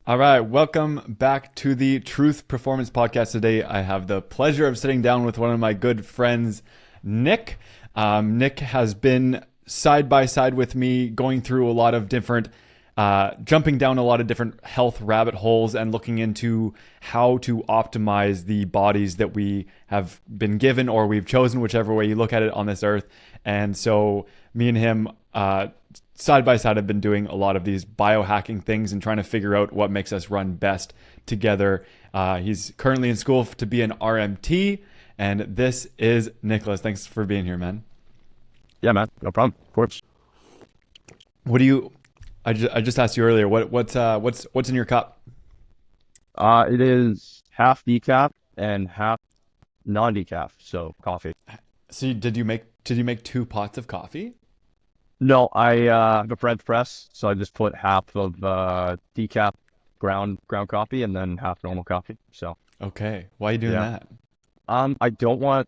All right, welcome back to the Truth Performance Podcast. Today, I have the pleasure of sitting down with one of my good friends, Nick. Nick has been side by side with me, going through a lot of different, jumping down a lot of different health rabbit holes and looking into how to optimize the bodies that we have been given or we've chosen, whichever way you look at it on this earth. And so, me and him, side by side, have been doing a lot of these biohacking things and trying to figure out what makes us run best together. He's currently in school to be an RMT, and this is Nicholas. Thanks for being here, man. Yeah, man, no problem. Of course. What do you? I just asked you earlier. What's in your cup? It is half decaf and half non-decaf, so coffee. So did you make two pots of coffee? No, I have a French press, so I just put half of decaf ground coffee and then half normal coffee. So Okay, why are you doing yeah, that? I don't want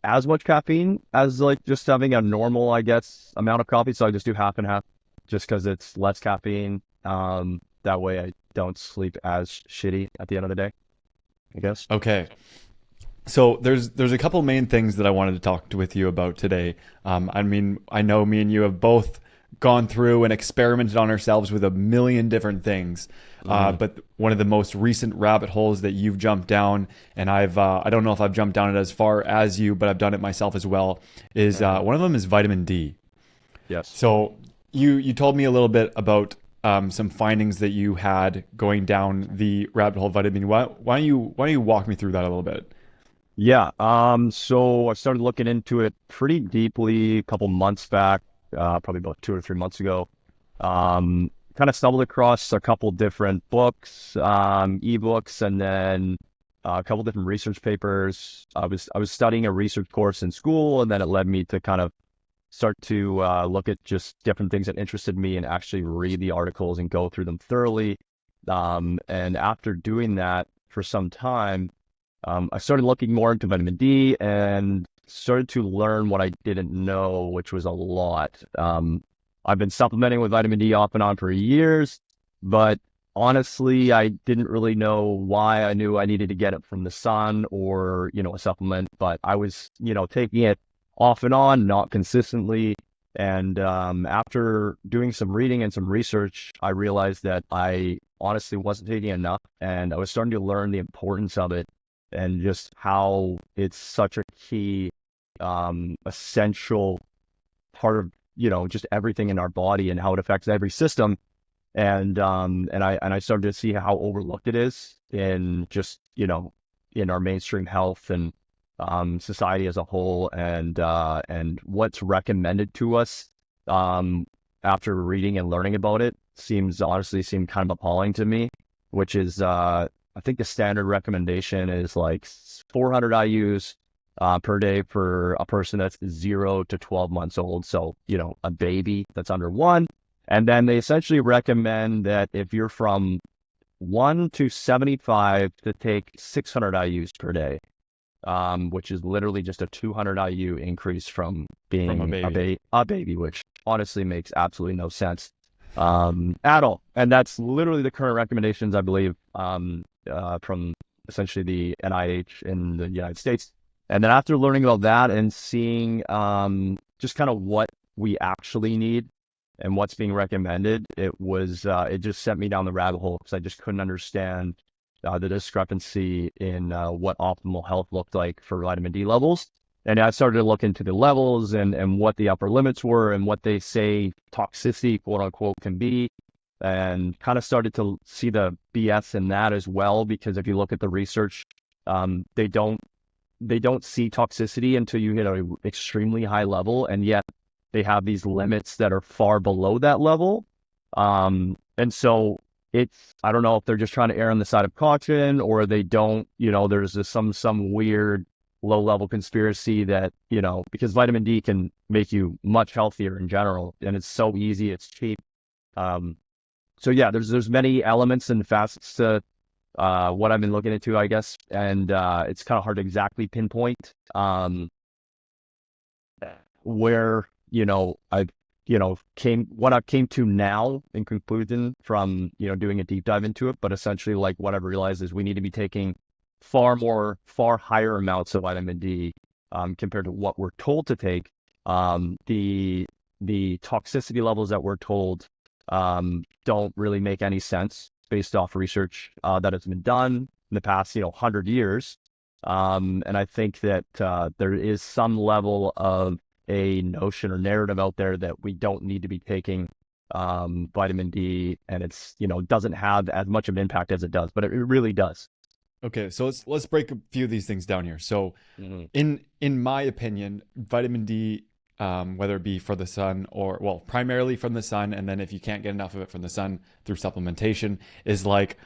as much caffeine as like just having a normal, I guess, amount of coffee. So I just do half and half, just because it's less caffeine. That way I don't sleep as shitty at the end of the day, I guess. Okay. So there's a couple main things that I wanted to talk with you about today. I mean, I know me and you have both gone through and experimented on ourselves with a million different things. But one of the most recent rabbit holes that you've jumped down, and I don't know if I've jumped down it as far as you, but I've done it myself as well, is one of them is vitamin D. Yes. So you told me a little bit about some findings that you had going down the rabbit hole of vitamin D. Why don't you walk me through that a little bit? Yeah. So I started looking into it pretty deeply a couple months back, probably about 2 or 3 months ago. Kind of stumbled across a couple different books, ebooks, and then a couple different research papers. I was studying a research course in school, and then it led me to kind of start to look at just different things that interested me and actually read the articles and go through them thoroughly. And after doing that for some time, I started looking more into vitamin D and started to learn what I didn't know, which was a lot. I've been supplementing with vitamin D off and on for years, but honestly, I didn't really know why. I knew I needed to get it from the sun or, a supplement, but I was, taking it off and on, not consistently. And after doing some reading and some research, I realized that I honestly wasn't taking enough, and I was starting to learn the importance of it and just how it's such a key, essential part of, just everything in our body and how it affects every system. And I started to see how overlooked it is in just, in our mainstream health and society as a whole, and what's recommended to us after reading and learning about it honestly seemed kind of appalling to me, which is I think the standard recommendation is like 400 IUs per day for a person that's 0 to 12 months old. So, a baby that's under 1. And then they essentially recommend that if you're from 1 to 75 to take 600 IUs per day, which is literally just a 200 IU increase from From a being baby. a baby, which honestly makes absolutely no sense at all. And that's literally the current recommendations, I believe, from essentially the NIH in the United States. And then after learning about that and seeing just kind of what we actually need and what's being recommended, it just sent me down the rabbit hole because I just couldn't understand the discrepancy in what optimal health looked like for vitamin D levels. And I started to look into the levels and what the upper limits were and what they say toxicity, quote unquote, can be, and kind of started to see the BS in that as well. Because if you look at the research, they don't see toxicity until you hit an extremely high level, and yet they have these limits that are far below that level. And so I don't know if they're just trying to err on the side of caution, or they don't, there's just some weird low level conspiracy that, because vitamin D can make you much healthier in general, and it's so easy, it's cheap. So yeah, there's many elements and facets to what I've been looking into, I guess. And it's kind of hard to exactly pinpoint where, I've what I came to now in conclusion from, doing a deep dive into it, but essentially like what I've realized is we need to be taking far higher amounts of vitamin D compared to what we're told to take. The toxicity levels that we're told don't really make any sense based off research that has been done in the past, 100 years. And I think that there is some level of a notion or narrative out there that we don't need to be taking vitamin D, and it's, doesn't have as much of an impact as it does, but it really does. Okay, so let's break a few of these things down here. So in my opinion, vitamin D, whether it be for the sun or, well, primarily from the sun, and then if you can't get enough of it from the sun through supplementation, is like,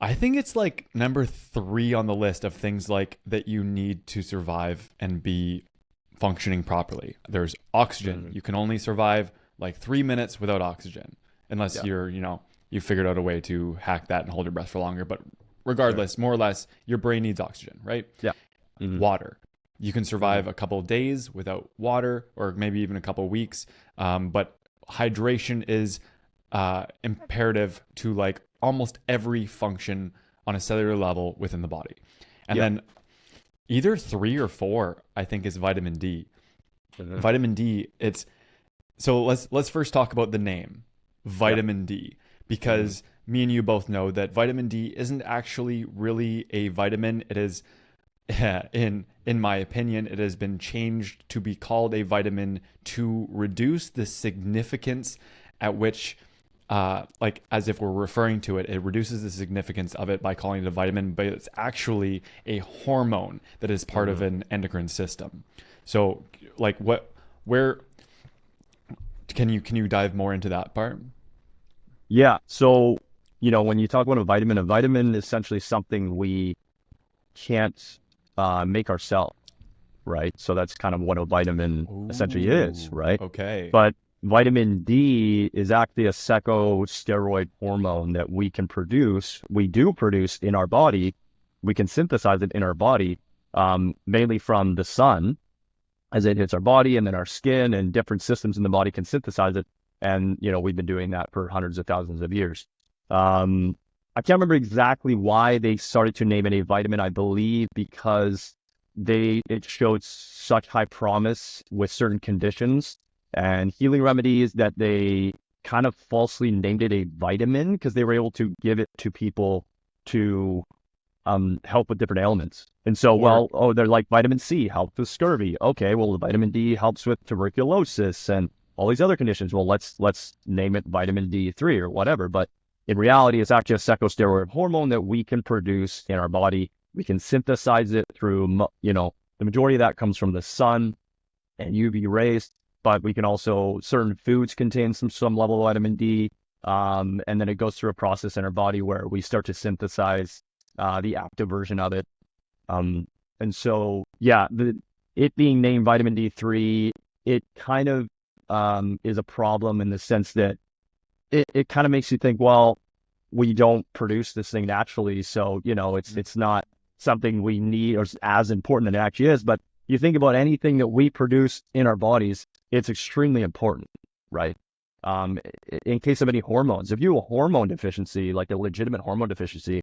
I think it's like number 3 on the list of things like that you need to survive and be functioning properly. There's oxygen. You can only survive like 3 minutes without oxygen, unless you're, you figured out a way to hack that and hold your breath for longer. But regardless, more or less, your brain needs oxygen, right? Yeah. Water. You can survive a couple of days without water, or maybe even a couple of weeks. But hydration is imperative to like almost every function on a cellular level within the body. And then either 3 or 4, I think, is vitamin D. Vitamin D, so let's first talk about the name, vitamin D, because me and you both know that vitamin D isn't actually really a vitamin. It is, in my opinion, it has been changed to be called a vitamin to reduce the significance at which, like as if we're referring to it, it reduces the significance of it by calling it a vitamin, but it's actually a hormone that is part of an endocrine system. So like where can you dive more into that part? Yeah. So, when you talk about a vitamin is essentially something we can't make ourselves, right? So that's kind of what a vitamin essentially is, right? Okay. But vitamin D is actually a secosteroid hormone that we can produce. We do produce in our body. We can synthesize it in our body, mainly from the sun as it hits our body, and then our skin and different systems in the body can synthesize it. And, we've been doing that for hundreds of thousands of years. I can't remember exactly why they started to name it a vitamin. I believe because it showed such high promise with certain conditions and healing remedies that they kind of falsely named it a vitamin because they were able to give it to people to help with different ailments. And so, they're like vitamin C helps with scurvy. Okay, well, the vitamin D helps with tuberculosis and all these other conditions. Well, let's name it vitamin D3 or whatever. But in reality, it's actually a secosteroid hormone that we can produce in our body. We can synthesize it through, the majority of that comes from the sun and UV rays, but we can also, certain foods contain some level of vitamin D. And then it goes through a process in our body where we start to synthesize the active version of it. And so, it being named vitamin D3, it kind of is a problem in the sense that it kind of makes you think, well, we don't produce this thing naturally, so it's not something we need or as important than it actually is. But you think about anything that we produce in our bodies, it's extremely important, right? In case of any hormones, if you have a hormone deficiency, like a legitimate hormone deficiency,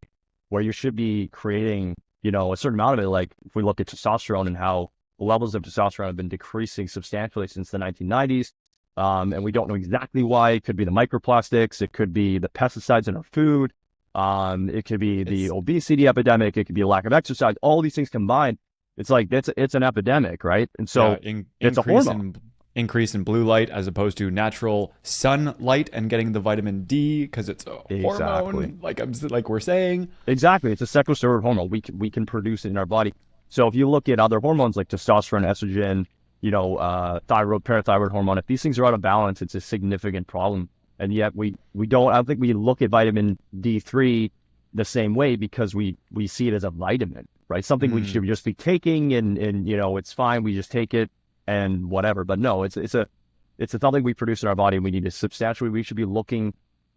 where you should be creating, a certain amount of it, like if we look at testosterone and how levels of testosterone have been decreasing substantially since the 1990s. And we don't know exactly why. It could be the microplastics. It could be the pesticides in our food. It could be the obesity epidemic. It could be a lack of exercise. All these things combined, it's like it's an epidemic, right? And so it's a hormone. Increase in blue light as opposed to natural sunlight and getting the vitamin D because it's a hormone, like we're saying. Exactly. It's a secosteroid hormone. We can produce it in our body. So if you look at other hormones like testosterone, estrogen, thyroid, parathyroid hormone, if these things are out of balance, it's a significant problem. And yet I don't think we look at vitamin D3 the same way because we see it as a vitamin, right? Something we should just be taking and it's fine. We just take it and whatever. But no, it's something we produce in our body. We need to substantially, we should be looking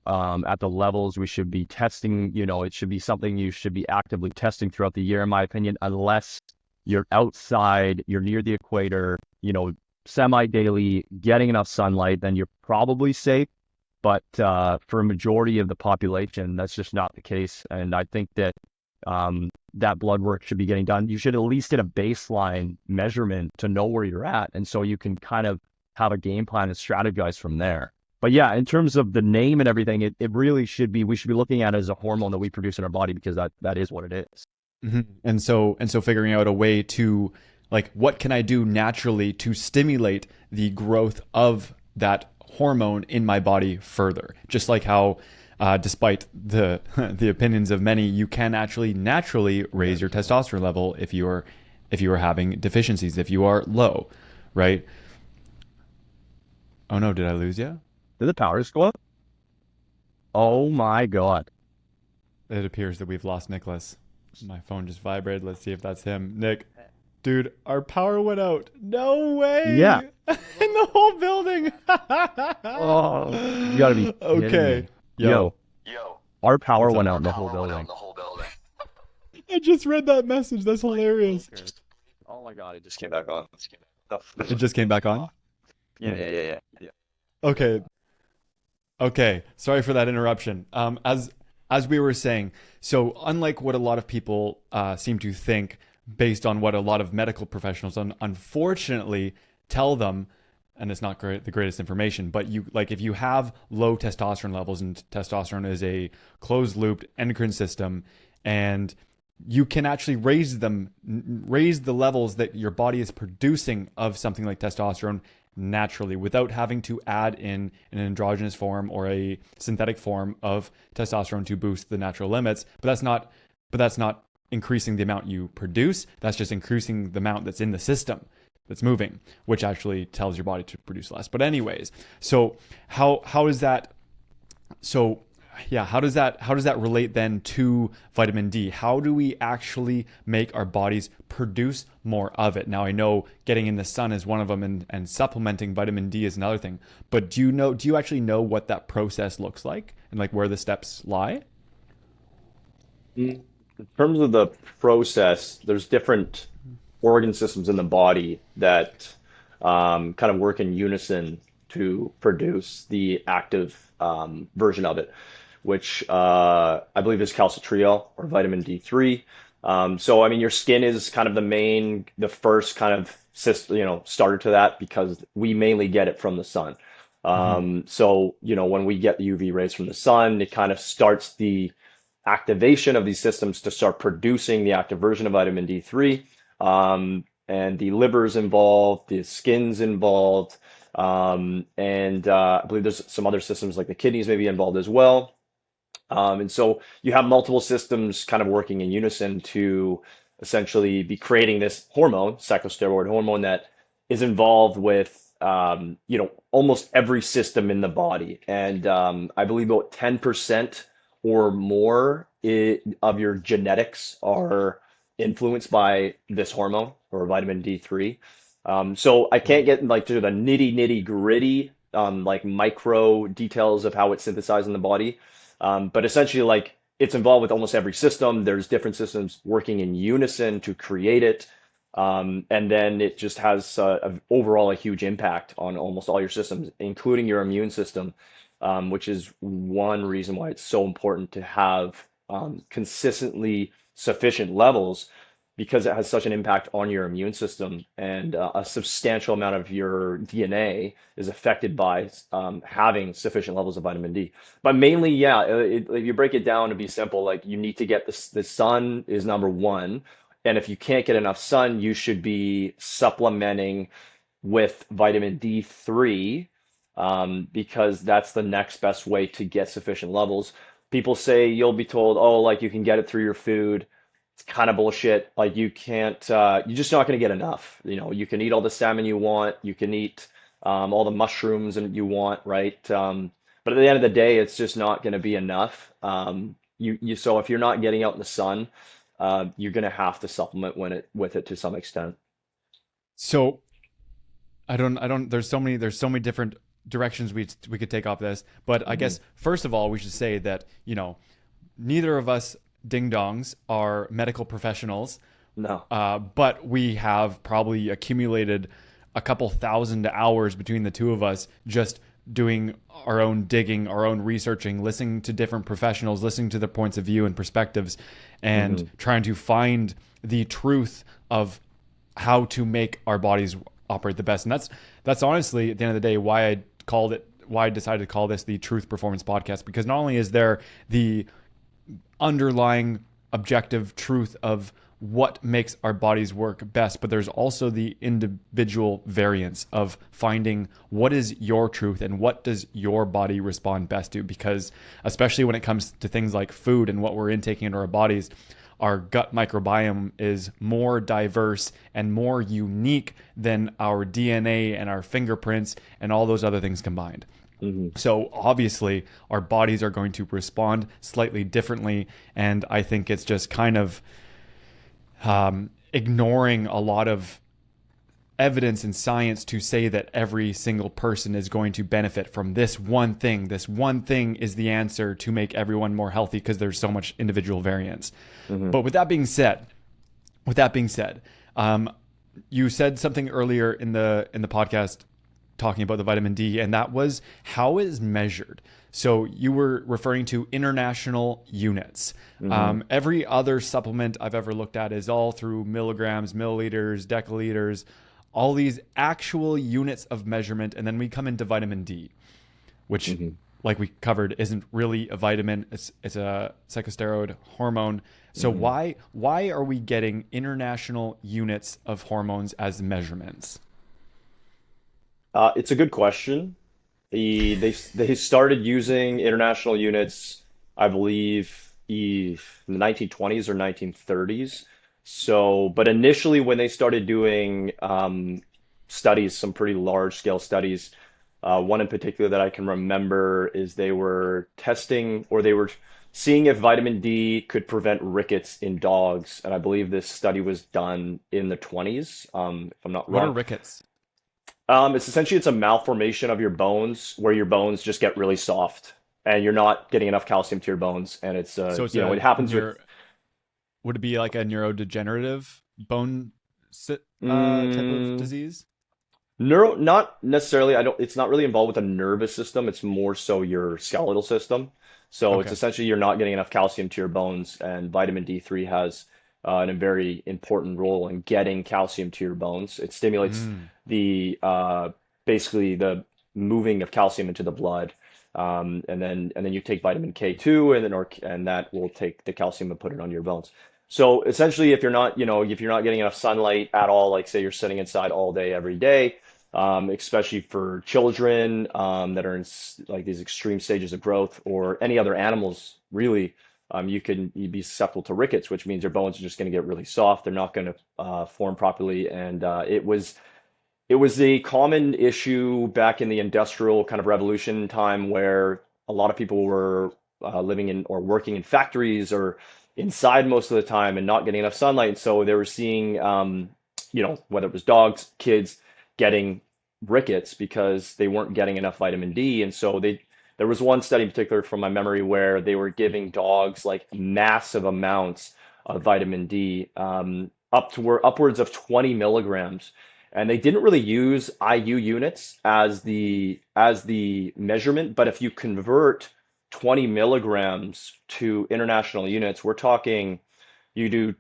at the levels. We should be testing, it should be something you should be actively testing throughout the year, in my opinion, unless you're outside, you're near the equator, semi-daily, getting enough sunlight, then you're probably safe. But for a majority of the population, that's just not the case. And I think that that blood work should be getting done. You should at least get a baseline measurement to know where you're at. And so you can kind of have a game plan and strategize from there. But yeah, in terms of the name and everything, it really should be, we should be looking at it as a hormone that we produce in our body, because that is what it is. Mm-hmm. And so figuring out a way to, like, what can I do naturally to stimulate the growth of that hormone in my body further? Just like how, despite the the opinions of many, you can actually naturally raise your testosterone level if you are having deficiencies, if you are low, right? Oh no, did I lose you? Did the power just go up? Oh my God. It appears that we've lost Nicholas. My phone just vibrated. Let's see if that's him. Nick, dude, our power went out. No way. Yeah. In the whole building. Oh, you gotta be okay. Yo. Our power went out in the whole building. I just read that message. That's hilarious. Oh my God, it just came back on. It just came back on? Yeah. Okay. Sorry for that interruption. As we were saying, so unlike what a lot of people seem to think, based on what a lot of medical professionals unfortunately tell them, and it's not the greatest information, but if you have low testosterone levels, and testosterone is a closed looped endocrine system, and you can actually raise the levels that your body is producing of something like testosterone naturally, without having to add in an androgynous form or a synthetic form of testosterone to boost the natural limits. But that's not increasing the amount you produce. That's just increasing the amount that's in the system that's moving, which actually tells your body to produce less. But anyways, so how is that? So yeah, how does that relate then to vitamin D? How do we actually make our bodies produce more of it? Now, I know getting in the sun is one of them, and supplementing vitamin D is another thing. But do you actually know what that process looks like, and like where the steps lie? In terms of the process, there's different organ systems in the body that kind of work in unison to produce the active version of it, which I believe is calcitriol or vitamin D3. So, I mean, your skin is kind of the first kind of starter to that, because we mainly get it from the sun. So, when we get the UV rays from the sun, it kind of starts the activation of these systems to start producing the active version of vitamin D3. And the liver's involved, the skin's involved, and I believe there's some other systems like the kidneys may be involved as well. And so you have multiple systems kind of working in unison to essentially be creating this hormone, cyclosteroid hormone, that is involved with, almost every system in the body. And I believe about 10% or more of your genetics are influenced by this hormone or vitamin D3. So I can't get to the nitty gritty, micro details of how it's synthesized in the body. But essentially, it's involved with almost every system. There's different systems working in unison to create it. And then it just has overall a huge impact on almost all your systems, including your immune system, which is one reason why it's so important to have consistently sufficient levels, because it has such an impact on your immune system, and a substantial amount of your DNA is affected by having sufficient levels of vitamin D. But mainly, if you break it down to be simple, you need to get the sun is number one. And if you can't get enough sun, you should be supplementing with vitamin D3, because that's the next best way to get sufficient levels. People say, you'll be told, oh, you can get it through your food. It's kind of bullshit. You can't, you're just not going to get enough. You can eat all the salmon you want. You can eat all the mushrooms and you want, right? But at the end of the day, it's just not going to be enough. So if you're not getting out in the sun, you're going to have to supplement with it to some extent. So there's so many different directions we could take off this, but I guess first of all, we should say that, neither of us ding dongs are medical professionals. No. But we have probably accumulated a couple thousand hours between the two of us just doing our own digging, our own researching, listening to different professionals, listening to their points of view and perspectives, and trying to find the truth of how to make our bodies operate the best. And that's honestly, at the end of the day, why I decided to call this the Truth Performance Podcast, because not only is there the underlying objective truth of what makes our bodies work best, but there's also the individual variance of finding what is your truth and what does your body respond best to. Because especially when it comes to things like food and what we're intaking into our bodies, our gut microbiome is more diverse and more unique than our DNA and our fingerprints and all those other things combined. So obviously our bodies are going to respond slightly differently. And I think it's just kind of ignoring a lot of evidence and science to say that every single person is going to benefit from this one thing. This one thing is the answer to make everyone more healthy, because there's so much individual variance. But with that being said, you said something earlier in the podcast talking about the vitamin D, and that was how it is measured. So you were referring to international units. Every other supplement I've ever looked at is all through milligrams, milliliters, deciliters, all these actual units of measurement. And then we come into vitamin D, which, like we covered, isn't really a vitamin. It's a psychosteroid hormone. So why are we getting international units of hormones as measurements? It's a good question. They started using international units, I believe, in the 1920s or 1930s. So, but initially when they started doing studies, some pretty large scale studies, one in particular that I can remember is they were testing, or they were seeing if vitamin D could prevent rickets in dogs. And I believe this study was done in the 20s, if I'm not What are wrong. rickets? It's a malformation of your bones where your bones just get really soft and you're not getting enough calcium to your bones. And it's, So it's it happens with, would it be like a neurodegenerative bone type of mm, disease? not necessarily. It's not really involved with the nervous system. It's more so your skeletal system. So it's Okay. essentially you're not getting enough calcium to your bones, and vitamin D3 has a very important role in getting calcium to your bones. It stimulates Mm. the basically the moving of calcium into the blood, and then you take vitamin K2, and that will take the calcium and put it on your bones. So essentially, if you're not getting enough sunlight at all, like say you're sitting inside all day every day, especially for children that are in like these extreme stages of growth, or any other animals, really, you'd be susceptible to rickets, which means your bones are just going to get really soft. They're not going to form properly, and it was a common issue back in the industrial kind of revolution time, where a lot of people were living in or working in factories or inside most of the time and not getting enough sunlight. And so they were seeing, whether it was dogs, kids getting rickets because they weren't getting enough vitamin D. And so there was one study in particular from my memory where they were giving dogs like massive amounts of vitamin D, upwards of 20 milligrams. And they didn't really use IU units as the measurement, but if you convert 20 milligrams to international units, you do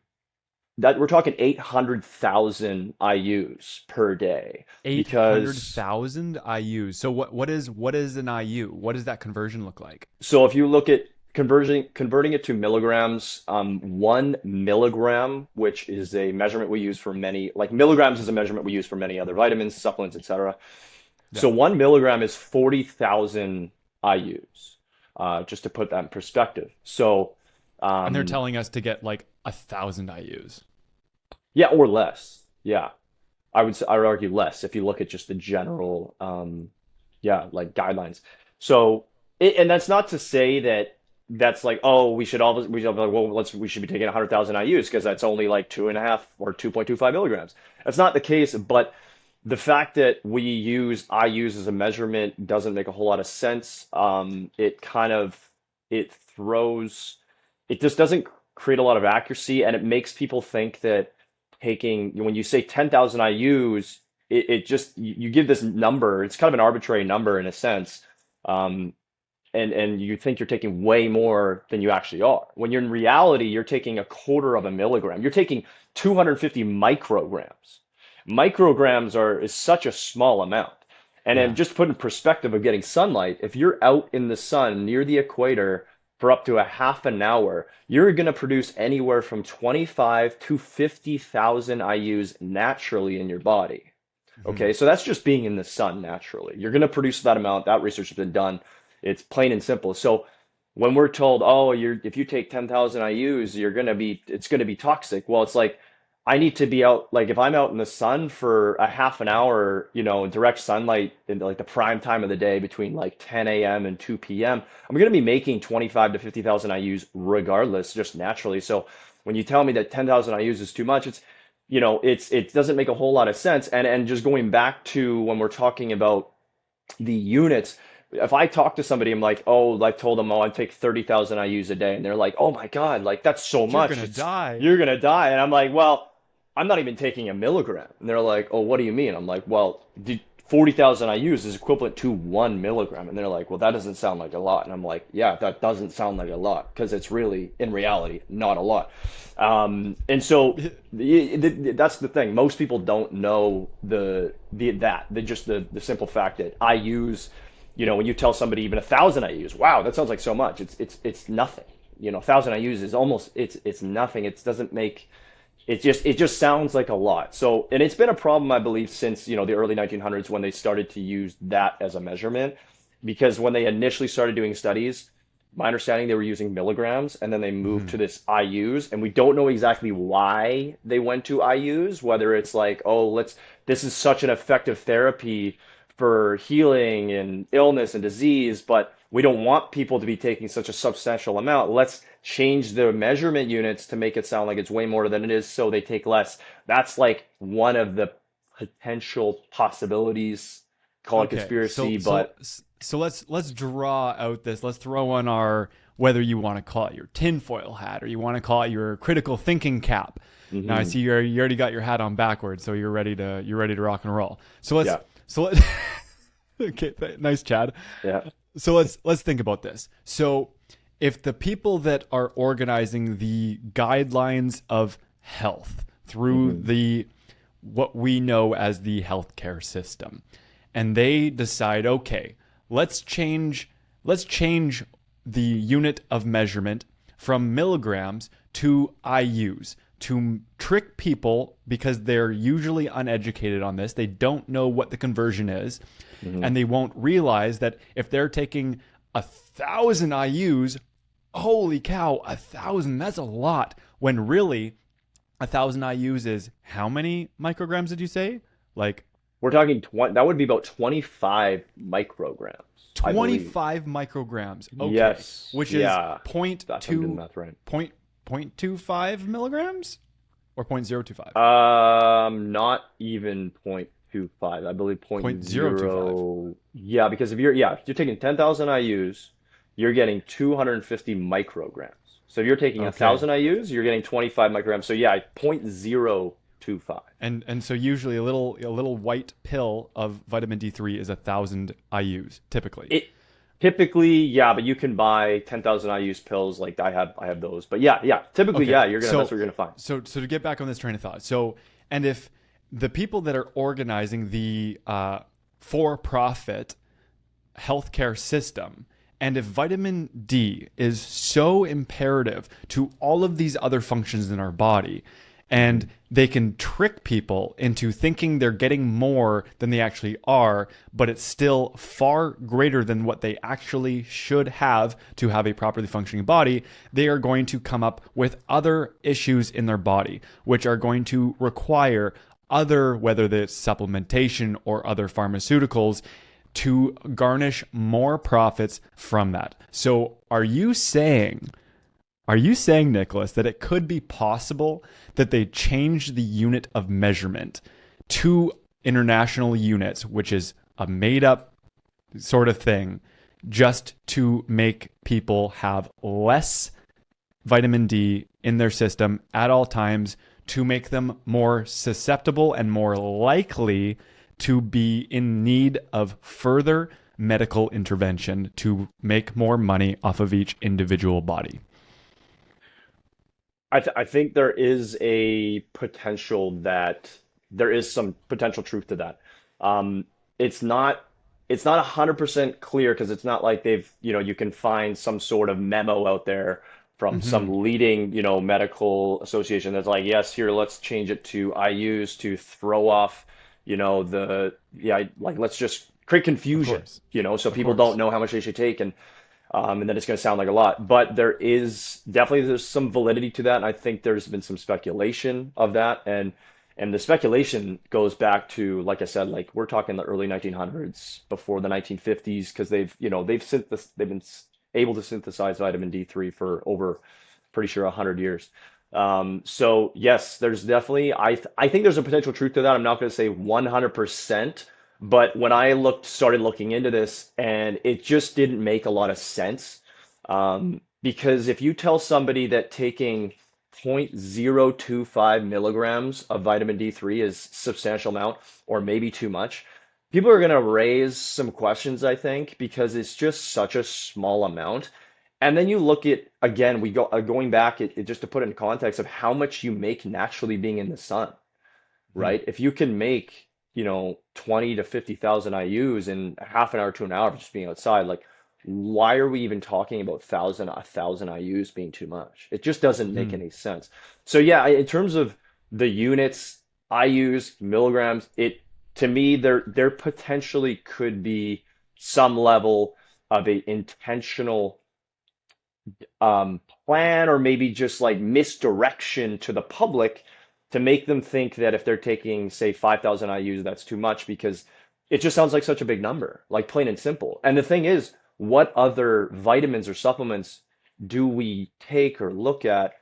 we're talking 800,000 IUs per day. Because 800,000 IUs. So what is an IU? What does that conversion look like? so if you look at converting it to milligrams, 1 milligram, which is a measurement we use for many, like milligrams is a measurement we use for many other vitamins, supplements, etc. Yeah. So 1 milligram is 40,000 IUs, just to put that in perspective. So, And they're um, telling us to get like 1,000 IUs. yeah, or less. Yeah, I would argue less if you look at just the general, yeah, like guidelines. So, and that's not to say that that's like, oh, we should be like, well, we should be taking 100,000 IUs because that's only like 2.5 or 2.25 milligrams. That's not the case, but the fact that we use IUs as a measurement doesn't make a whole lot of sense. It throws, it just doesn't create a lot of accuracy, and it makes people think that when you say 10,000 IUs, it just you give this number. It's kind of an arbitrary number in a sense. Um, and you think you're taking way more than you actually are. When you're in reality, you're taking a quarter of a milligram. You're taking 250 micrograms. Micrograms is such a small amount. And then Yeah. just put in perspective of getting sunlight, if you're out in the sun near the equator for up to a half an hour, you're going to produce anywhere from 25 to 50,000 IUs naturally in your body. Mhm. Okay, so that's just being in the sun naturally. You're going to produce that amount. That research has been done. It's plain and simple. So when we're told, oh, if you take 10,000 IUs, it's going to be toxic. Well, it's like I need to be out. Like if I'm out in the sun for a half an hour, in direct sunlight in like the prime time of the day between like 10 a.m. and 2 p.m., I'm going to be making 25 to 50,000 IUs regardless, just naturally. So when you tell me that 10,000 IUs is too much, it doesn't make a whole lot of sense. And just going back to when we're talking about the units, if I talk to somebody, I'm like, oh, I told them, oh, I take 30,000 IUs a day, and they're like, oh my God, like that's so You're much. gonna die. You're gonna die, and I'm like, well, I'm not even taking a milligram, and they're like, oh, what do you mean? I'm like, well, 40,000 IUs is equivalent to 1 milligram, and they're like, well, that doesn't sound like a lot, and I'm like, yeah, that doesn't sound like a lot because it's really in reality not a lot. And so that's the thing. Most people don't know the simple fact that IUs, when you tell somebody even 1,000 IUs, wow, that sounds like so much. It's nothing. 1,000 IUs is almost it's nothing. It just sounds like a lot. So, and it's been a problem, I believe, since the early 1900s when they started to use that as a measurement, because when they initially started doing studies, my understanding they were using milligrams, and then they moved Mhm. to this IUs, and we don't know exactly why they went to IUs, whether it's like, oh, this is such an effective therapy for healing and illness and disease, but we don't want people to be taking such a substantial amount. Let's change the measurement units to make it sound like it's way more than it is, so they take less. That's like one of the potential possibilities. Call it Okay, so conspiracy, so but so let's draw out this. Let's throw on our, whether you want to call it your tinfoil hat or you want to call it your critical thinking cap. Now I mhm, see you already got your hat on backwards, so you're ready to rock and roll. So let's yeah, so let okay, nice, Chad. yeah. So let's think about this. So if the people that are organizing the guidelines of health through Hmm. the what we know as the healthcare system, and they decide, okay, let's change the unit of measurement from milligrams to IUs to trick people, because they're usually uneducated on this. They don't know what the conversion is, Hmm. and they won't realize that if they're taking 1,000 IUs, holy cow, 1,000, that's a lot. When really 1,000 IUs is how many micrograms did you say? Like We're talking 20, that would be about 25 micrograms, I believe. 25 micrograms. Okay. Yes, Which is yeah, point if I'm doing the two math right. point 0.25 milligrams or 0.025? Not even 0.25. I believe point 0.025. zero. Yeah, because if you're taking 10,000 IUs, you're getting 250 micrograms. So if you're taking Okay. 1,000 IUs, you're getting 25 micrograms. So yeah, 0.025. And so usually a little white pill of vitamin D3 is 1,000 IUs typically. It typically, yeah, but you can buy 10,000 IUs pills. Like I have those. But yeah, typically, Okay. yeah, that's So what you're gonna find. so to get back on this train of thought. So, and if the people that are organizing the for-profit healthcare system, and if vitamin D is so imperative to all of these other functions in our body, Hmm. and they can trick people into thinking they're getting more than they actually are, but it's still far greater than what they actually should have to have a properly functioning body, they are going to come up with other issues in their body, which are going to require other, whether it's supplementation or other pharmaceuticals, to garnish more profits from that. So are you saying, Nicholas, that it could be possible that they change the unit of measurement to international units, which is a made up sort of thing, just to make people have less vitamin D in their system at all times, to make them more susceptible and more likely to be in need of further medical intervention to make more money off of each individual body? I think there is a potential that there is some potential truth to that. Um, it's not it's not 100% clear because it's not like they've, you can find some sort of memo out there from Hmm. some leading, medical association that's like, yes, here, let's change it to IUs to throw off, yeah, like let's just create Of confusion, course. so Of people don't course. know how much they should take, and then it's going to sound like a lot. But there's some validity to that, and I think there's been some speculation of that, and the speculation goes back to, like I said, like we're talking the early 1900s, before the 1950s, because they've been able to synthesize vitamin D3 for over, pretty sure, 100 years. So yes, there's definitely I think there's a potential truth to that. I'm not going to say 100%, but when I started looking into this, and it just didn't make a lot of sense. Because if you tell somebody that taking 0.025 milligrams of vitamin D3 is substantial amount, or maybe too much, people are going to raise some questions, I think, because it's just such a small amount. And then you look at, again, going back, just to put it in context of how much you make naturally being in the sun, Mhm. right? If you can make, 20 to 50,000 IUs in half an hour to an hour of just being outside, like, why are we even talking about 1,000 IUs being too much? It just doesn't make Mhm. any sense. So yeah, in terms of the units, IUs, milligrams, to me, there potentially could be some level of a intentional plan, or maybe just like misdirection to the public, to make them think that if they're taking, say, 5,000 IUs, that's too much, because it just sounds like such a big number, like plain and simple. And the thing is, what other vitamins or supplements do we take or look at,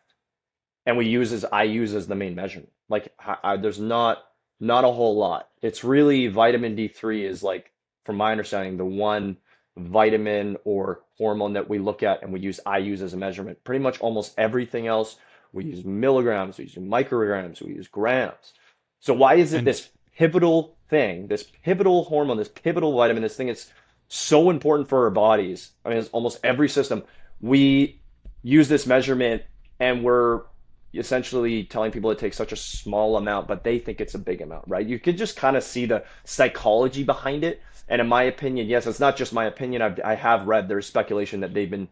and I use as the main measurement? Like, there's not a whole lot. It's really vitamin D3 is, like, from my understanding, the one vitamin or hormone that we look at, and we use as a measurement. Pretty much almost everything else, we use milligrams, we use micrograms, we use grams. So why is it And this pivotal thing, this pivotal hormone, this pivotal vitamin, this thing is so important for our bodies? I mean, it's almost every system. We use this measurement, and we're essentially telling people it takes such a small amount, but they think it's a big amount, right? You could just kind of see the psychology behind it. And in my opinion, yes, it's not just my opinion. I have read there's speculation that they've been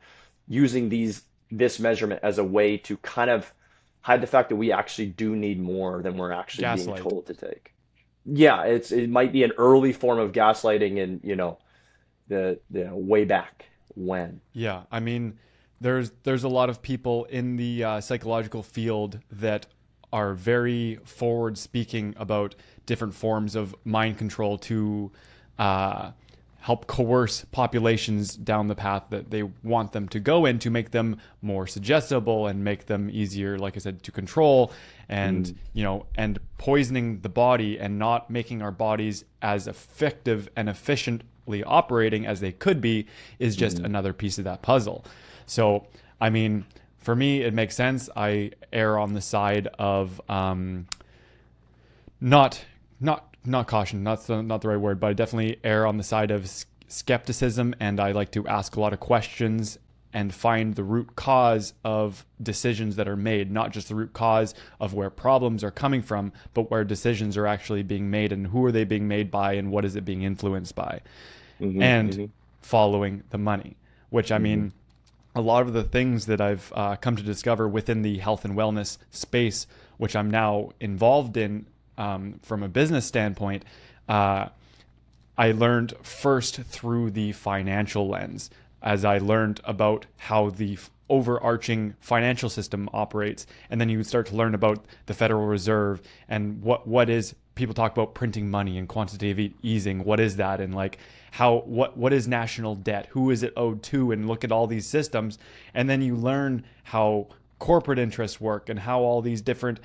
using this measurement as a way to kind of hide the fact that we actually do need more than we're actually being gaslight. told to take. Yeah, it might be an early form of gaslighting, and the way back when. Yeah, I mean, there's a lot of people in the psychological field that are very forward speaking about different forms of mind control to uh, help coerce populations down the path that they want them to go in, to make them more suggestible and make them easier, like I said, to control, and Mm, and poisoning the body and not making our bodies as effective and efficiently operating as they could be is just mm, another piece of that puzzle. So, I mean, for me, it makes sense. I err on the side of not not caution. Not the right word, but I definitely err on the side of skepticism, and I like to ask a lot of questions and find the root cause of decisions that are made, not just the root cause of where problems are coming from, but where decisions are actually being made, and who are they being made by, and what is it being influenced by, mhm, and mhm, following the money. Which, I mhm, mean, a lot of the things that I've come to discover within the health and wellness space, which I'm now involved in from a business standpoint, uh, I learned first through the financial lens, as I learned about how the overarching financial system operates, and then you start to learn about the Federal Reserve and what is, people talk about printing money and quantitative easing. What is that? And like, how what is national debt? Who is it owed to? And look at all these systems, and then you learn how corporate interests work and how all these different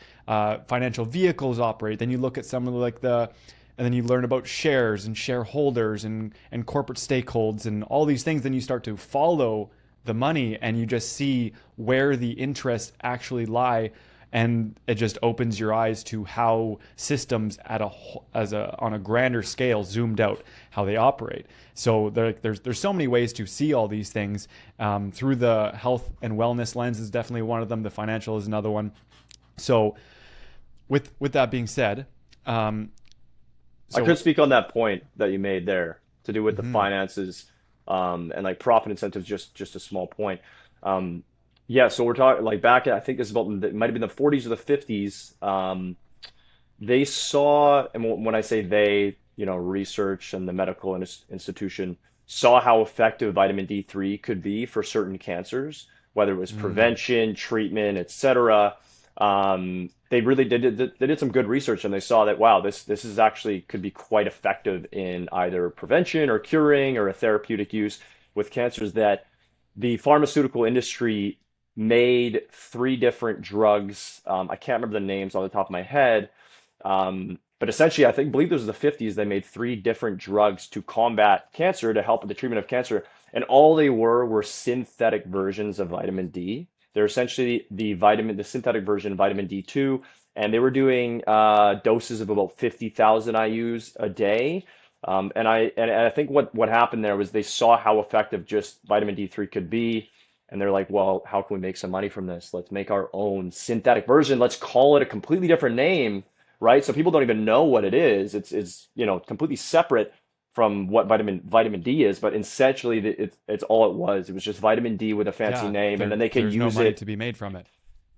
financial vehicles operate. Then you look at some of like the, and then you learn about shares and shareholders and corporate stakeholders and all these things. Then you start to follow the money, and you just see where the interests actually lie. and it just opens your eyes to how systems on a grander scale, zoomed out, how they operate. So there's so many ways to see all these things. Through the health and wellness lens is definitely one of them. The financial is another one. So with that being said, I so could speak on that point that you made there to do with the mhm, finances, and like profit incentives. Just a small point. Yeah, so we're talking like back at, I think this is about, it might have been the 40s or the 50s. They saw, and when I say they, research and the medical institution saw how effective vitamin D3 could be for certain cancers, whether it was mm, prevention, treatment, etc. They really they did some good research, and they saw that wow, this is actually could be quite effective in either prevention or curing or a therapeutic use with cancers, that the pharmaceutical industry made three different drugs. I can't remember the names on the top of my head, but essentially, believe this was the 50s. They made three different drugs to combat cancer, to help with the treatment of cancer, and all they were synthetic versions of vitamin D. They're essentially the synthetic version of vitamin D2, and they were doing doses of about 50,000 IU's a day. And I think what happened there was they saw how effective just vitamin D3 could be, and they're like, well, how can we make some money from this? Let's make our own synthetic version. Let's call it a completely different name, right? So people don't even know what it is. It's completely separate from what vitamin D is, but essentially it's all it was. It was just vitamin D with a fancy yeah, name, and then they could there's no use money it. to be made from it.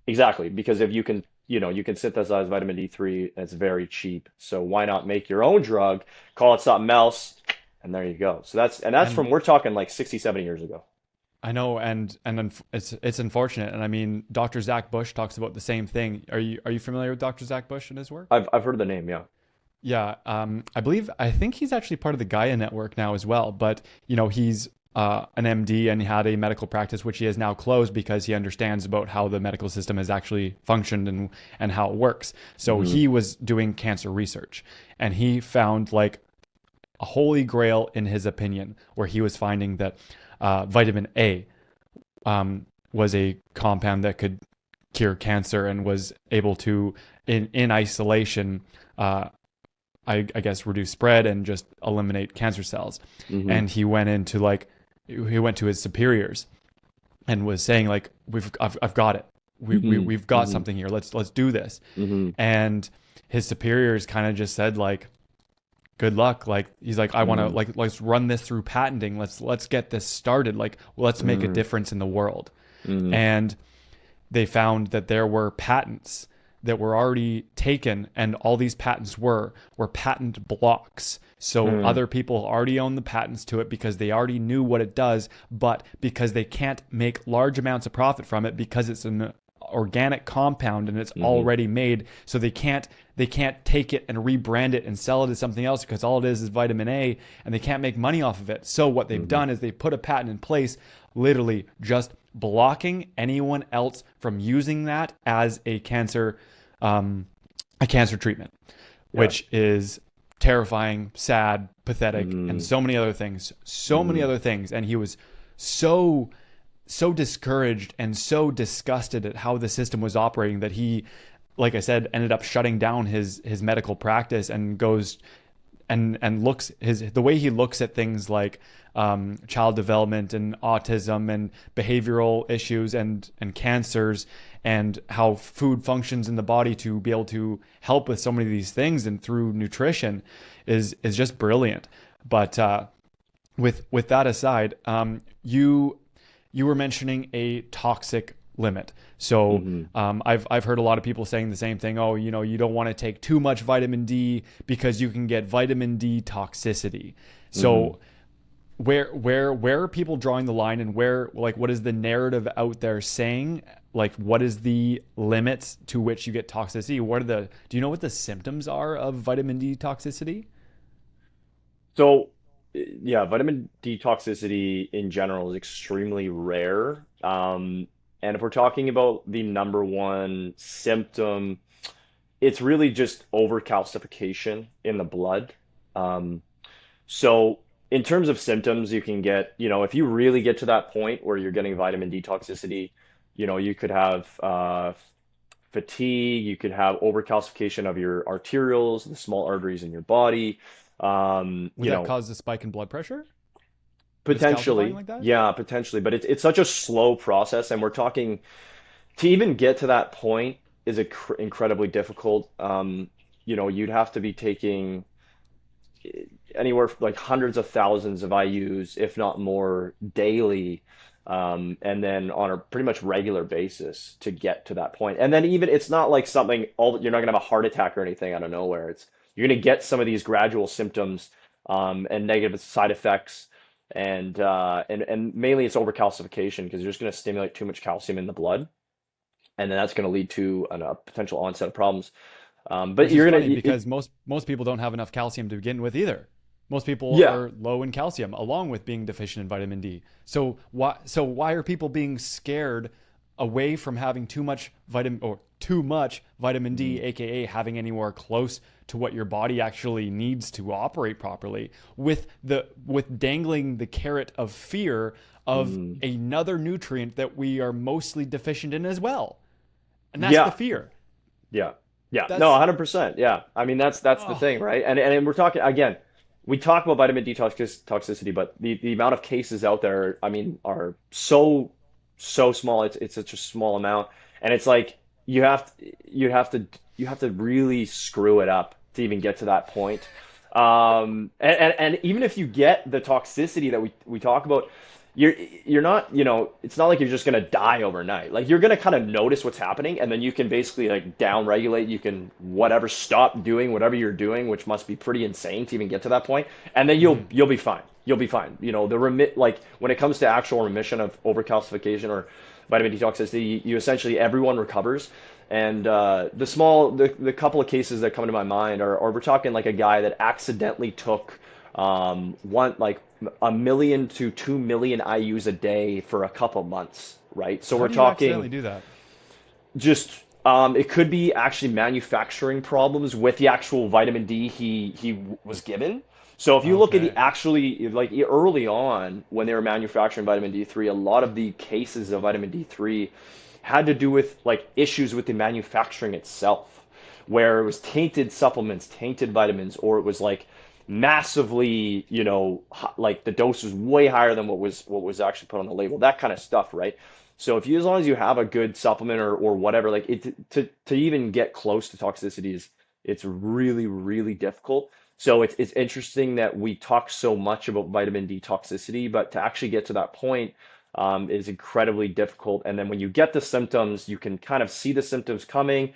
Exactly, because if you can synthesize vitamin D3, and it's very cheap. So why not make your own drug, call it something else, and there you go. So that's And from, we're talking like 60, 70 years ago. I know, it's unfortunate. And I mean, Dr. Zach Bush talks about the same thing. Are you familiar with Dr. Zach Bush and his work? I've heard of the name, yeah. Yeah, I think he's actually part of the Gaia network now as well. But he's an MD and he had a medical practice which he has now closed because he understands about how the medical system has actually functioned and how it works. So Hmm. he was doing cancer research, and he found like a holy grail in his opinion, where he was finding that vitamin A was a compound that could cure cancer and was able to, in isolation, uh, I guess, reduce spread and just eliminate cancer cells. Hmm. And he went to his superiors and was saying like, I've got it. Hmm. We've got Hmm. something here. Let's do this. Hmm. And his superiors kind of just said like, good luck. Like he's like, I want to Hmm. like let's run this through patenting. Let's get this started. Like let's make a Hmm. difference in the world. Hmm. And they found that there were patents that were already taken, and all these patents were patent blocks. So Hmm. other people already own the patents to it because they already knew what it does, but because they can't make large amounts of profit from it because it's an organic compound and it's Hmm. already made, so they can't take it and rebrand it and sell it as something else because all it is vitamin A, and they can't make money off of it. So what they've Hmm. done is they put a patent in place, literally just blocking anyone else from using that as um, a cancer treatment, Yeah. which is terrifying, sad, pathetic, and Hmm. so many other things, so many Hmm. other things. And he was so discouraged and so disgusted at how the system was operating that he, like I said, ended up shutting down his medical practice and goes and looks his the way he looks at things like child development and autism and behavioral issues and cancers, and how food functions in the body to be able to help with so many of these things and through nutrition is just brilliant. But with that aside, you were mentioning a toxic limit. So Hmm. I've heard a lot of people saying the same thing. Oh, you don't want to take too much vitamin D because you can get vitamin D toxicity. Hmm. So where are people drawing the line, and where, like, what is the narrative out there saying? Like, what is the limits to which you get toxicity? Do you know what the symptoms are of vitamin D toxicity? So, yeah, vitamin D toxicity in general is extremely rare. And if we're talking about the number one symptom, it's really just overcalcification in the blood. Um, so, in terms of symptoms, you can get, if you really get to that point where you're getting vitamin D toxicity, you could have fatigue. You could have overcalcification of your arterioles, the small arteries in your body. Would that cause a spike in blood pressure? If it's calcifying Potentially, like that? yeah, potentially, but it's such a slow process, and we're talking to even get to that point is incredibly difficult. You'd have to be taking anywhere from like hundreds of thousands of IUs, if not more, daily, and then on a pretty much regular basis to get to that point. And then even it's not like something all you're not gonna have a heart attack or anything out of nowhere. It's you're gonna get some of these gradual symptoms and negative side effects. And mainly it's overcalcification because you're just going to stimulate too much calcium in the blood, and then that's going to lead to a potential onset of problems. But Which is you're funny gonna, because most people don't have enough calcium to begin with either. Most people yeah, are low in calcium, along with being deficient in vitamin D. So why are people being scared away from having too much vitamin D, aka having anywhere close to what your body actually needs to operate properly, with dangling the carrot of fear of another nutrient that we are mostly deficient in as well, and that's the yeah, fear. yeah, yeah. No, That's 100%. Yeah. I mean, that's the oh thing, right? And we're talking again. We talk about vitamin D toxicity, but the amount of cases out there, I mean, are so small. It's such a small amount, and it's like you have you have to you have to really screw it up to even get to that point. And even if you get the toxicity that we talk about, you're not, it's not like you're just gonna die overnight. Like you're gonna kind of notice what's happening, and then you can basically like down regulate. You can whatever stop doing whatever you're doing, which must be pretty insane to even get to that point, and then mhm. you'll be fine. You'll be fine. The remit like when it comes to actual remission of overcalcification or vitamin D toxicity, you essentially everyone recovers. And the couple of cases that come to my mind are we're talking like a guy that accidentally took one like 1 million to 2 million IUs a day for a couple months, right? So How we're do you talking accidentally do that? just it could be actually manufacturing problems with the actual vitamin D he was given. So if you look at the Okay. actually like early on when they were manufacturing vitamin D3, a lot of the cases of vitamin D3 had to do with like issues with the manufacturing itself, where it was tainted supplements, tainted vitamins, or it was like massively, like the dose was way higher than what was actually put on the label, that kind of stuff, right? So if you, as long as you have a good supplement or whatever, like it to even get close to toxicity is it's really, really difficult. So it's interesting that we talk so much about vitamin D toxicity, but to actually get to that point is incredibly difficult. And then when you get the symptoms, you can kind of see the symptoms coming.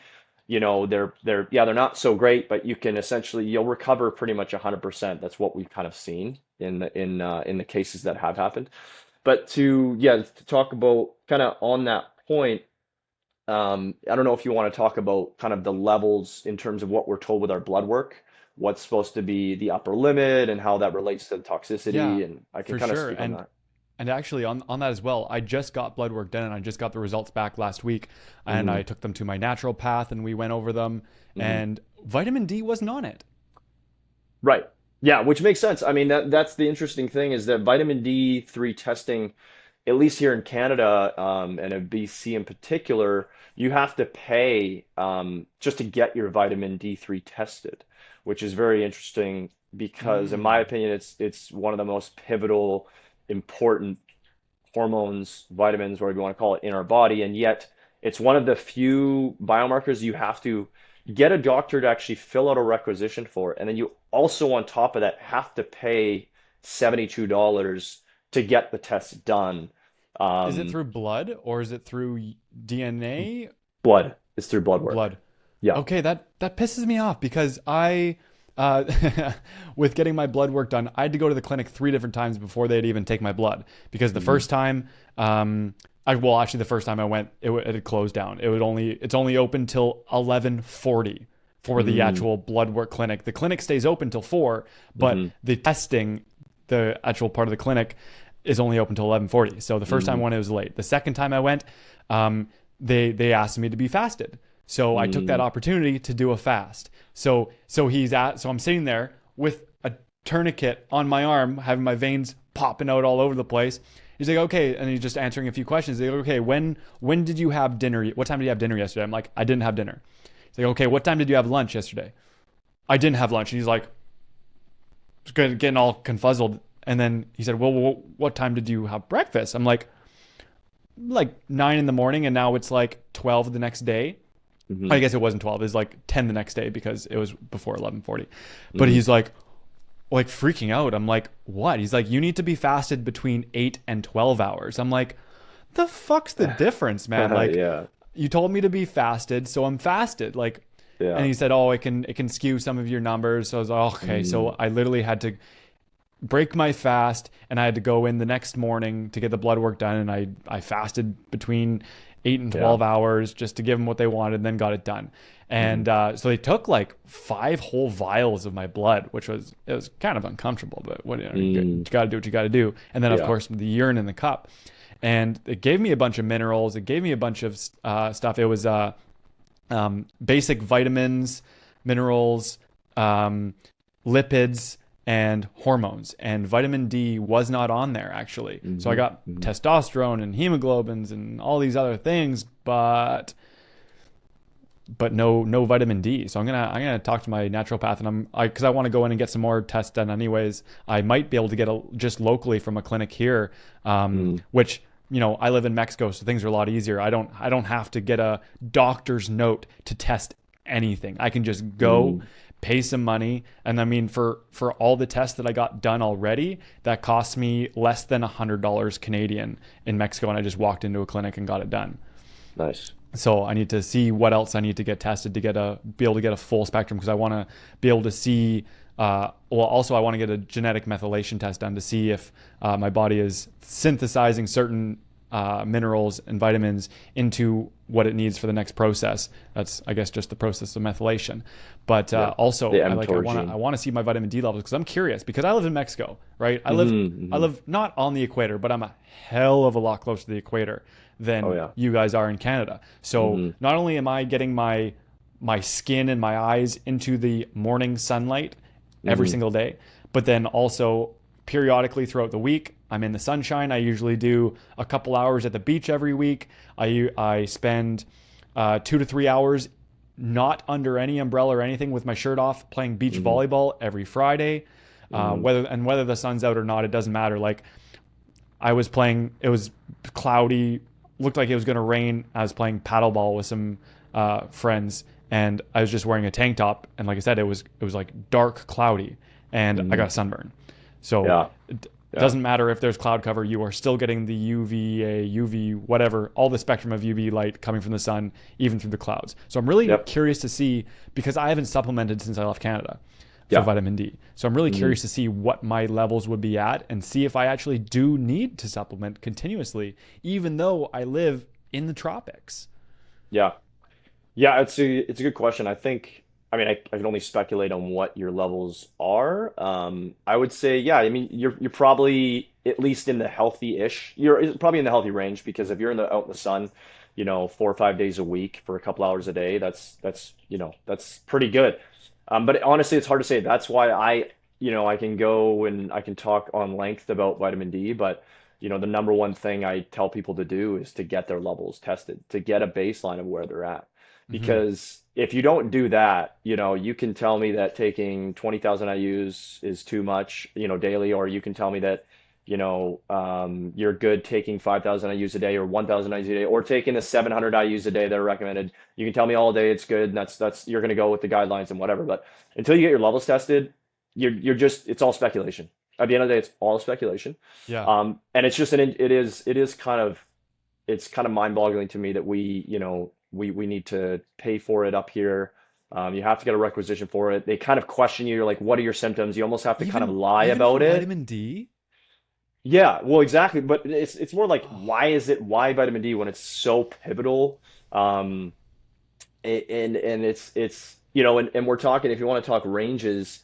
They're not so great, but you can essentially you'll recover pretty much 100%. That's what we've kind of seen in the cases that have happened. But to talk about kind of on that point, I don't know if you want to talk about kind of the levels in terms of what we're told with our blood work, what's supposed to be the upper limit and how that relates to the Yeah, toxicity, and I can for kind of sure. speak on And that. and actually on that as well, I just got blood work done and I just got the results back last week, and Hmm. I took them to my naturopath and we went over them, Hmm. and vitamin D wasn't on it. Right. Yeah, which makes sense. I mean, that's the interesting thing is that vitamin D3 testing, at least here in Canada, and in BC in particular, you have to pay just to get your vitamin D3 tested, which is very interesting because, in my Mm. opinion, it's one of the most pivotal, important hormones, vitamins, whatever you want to call it, in our body, and yet it's one of the few biomarkers you have to get a doctor to actually fill out a requisition for, and then you also on top of that have to pay $72 to get the test done. Is it Um, through blood or is it through DNA? blood is through blood work. Blood. Yeah. Okay, that pisses me off because uh, with getting my blood work done, I had to go to the clinic 3 different times before they'd even take my blood. Because the Hmm. first time, actually the first time I went, it had closed down. It's only open till 11:40 for the Hmm. actual blood work clinic. The clinic stays open till 4, but Hmm. the testing, the actual part of the clinic, is only open till 11:40. So the first time Hmm. I went, it was late. The second time I went, they asked me to be fasted. So I took that Hmm. opportunity to do a fast. So I'm sitting there with a tourniquet on my arm, having my veins popping out all over the place, He's like, okay. And he's just answering a few questions. He's like, okay, when did you have dinner? What time did you have dinner yesterday? I'm like, I didn't have dinner. He's like, okay, what time did you have lunch yesterday? I didn't have lunch. And he's like, getting all confuzzled. And then he said, well, what time did you have breakfast? I'm like 9 in the morning, and now it's like 12 the next day. Hmm. I guess it wasn't 12. It was like 10 the next day because it was before 11:40. But Hmm. he's like freaking out. I'm like, what? He's like, you need to be fasted between 8 and 12 hours. I'm like, the fuck's the difference, man? Like, Yeah. you told me to be fasted, so I'm fasted. Like, and Yeah. he said, oh, it can skew some of your numbers. So I was like, okay. So Mm. I literally had to break my fast, and I had to go in the next morning to get the blood work done. And I fasted between 8 and Yeah. 12 hours just to give them what they wanted, and then got it done. And Hmm. so they took like 5 whole vials of my blood, which was kind of uncomfortable, but what, you Mm. got to do what you got to do. And then of Yeah. course the urine in the cup, and it gave me a bunch of minerals. It gave me a bunch of stuff. It was basic vitamins, minerals, lipids, and hormones. And vitamin D was not on there actually. So I Hmm. got Hmm. testosterone and hemoglobins and all these other things, but no vitamin D. So I'm gonna talk to my naturopath, and because I want to go in and get some more tests done anyways. I might be able to get just locally from a clinic here, Mm. which I live in Mexico, so things are a lot easier. I don't have to get a doctor's note to test anything. I can just go, Mm. pay some money, and I mean for all the tests that I got done already, that cost me less than $100 Canadian in Mexico, and I just walked into a clinic and got it done. Nice. So I need to see what else I need to get tested to be able to get a full spectrum, because I want to be able to see. Also I want to get a genetic methylation test done to see if my body is synthesizing certain minerals and vitamins into what it needs for the next process. That's, I guess, just the process of methylation. But Yeah. also, The I mTOR gene. want to see my vitamin D levels, because I'm curious. Because I live in Mexico, right? Hmm. I Hmm. live not on the equator, but I'm a hell of a lot closer to the equator Oh than yeah. you guys are in Canada. So Hmm. not only am I getting my skin and my eyes into the morning sunlight every Hmm. single day, but then also periodically throughout the week, I'm in the sunshine. I usually do a couple hours at the beach every week. I spend 2 to 3 hours not under any umbrella or anything, with my shirt off, playing beach Hmm. volleyball every Friday. Hmm. Whether the sun's out or not, it doesn't matter. Like, I was playing, it was cloudy, looked like it was going to rain. I was playing paddleball with some friends, and I was just wearing a tank top. And like I said, it was like dark cloudy, and I Hmm. got a sunburn. So Yeah. it Yeah. doesn't matter if there's cloud cover, you are still getting the UVA, UV, whatever, all the spectrum of UV light coming from the sun, even through the clouds. So I'm really Yep. curious to see, because I haven't supplemented since I left Canada for Yeah. vitamin D. So I'm really Hmm. curious to see what my levels would be at, and see if I actually do need to supplement continuously, even though I live in the tropics. Yeah. Yeah, it's a good question. I mean, I can only speculate on what your levels are. I would say, yeah, I mean, you're probably at least in the healthy-ish. You're probably in the healthy range, because if you're out in the sun, 4 or 5 days a week for a couple hours a day, that's pretty good. But honestly, it's hard to say. That's why I can go and I can talk on length about vitamin D, but the number one thing I tell people to do is to get their levels tested, to get a baseline of where they're at. Hmm. Because if you don't do that, you can tell me that taking 20,000 IUs is too much, daily, or you can tell me that, you're good taking 5,000 IUs a day, or 1,000 IUs a day, or taking the 700 IUs a day that are recommended. You can tell me all day it's good, and that's you're going to go with the guidelines and whatever. But until you get your levels tested, you're just it's all speculation. At the end of the day, it's all speculation. Yeah. And it's just it is kind of mind-boggling to me that we need to pay for it up here. You have to get a requisition for it. They kind of question you. You're like, what are your symptoms? You almost have to kind of lie Even for about it. vitamin D? Yeah, well, exactly. But it's more like, why vitamin D when it's so pivotal? Um, and and we're talking, if you want to talk ranges,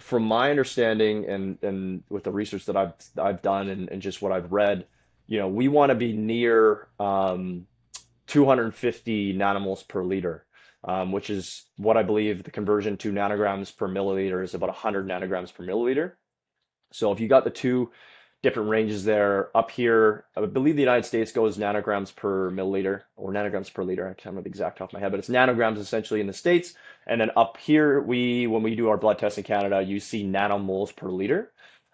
from my understanding, and with the research that I've done, and just what I've read, we want to be near 250 nanomoles per liter, which is what I believe the conversion to nanograms per milliliter is, about 100 nanograms per milliliter. So if you got the different ranges there. Up here, I believe the United States goes nanograms per milliliter or nanograms per liter. I can't remember the exact off my head, but it's nanograms essentially in the States. And then up here, when we do our blood test in Canada, you see nanomoles per liter.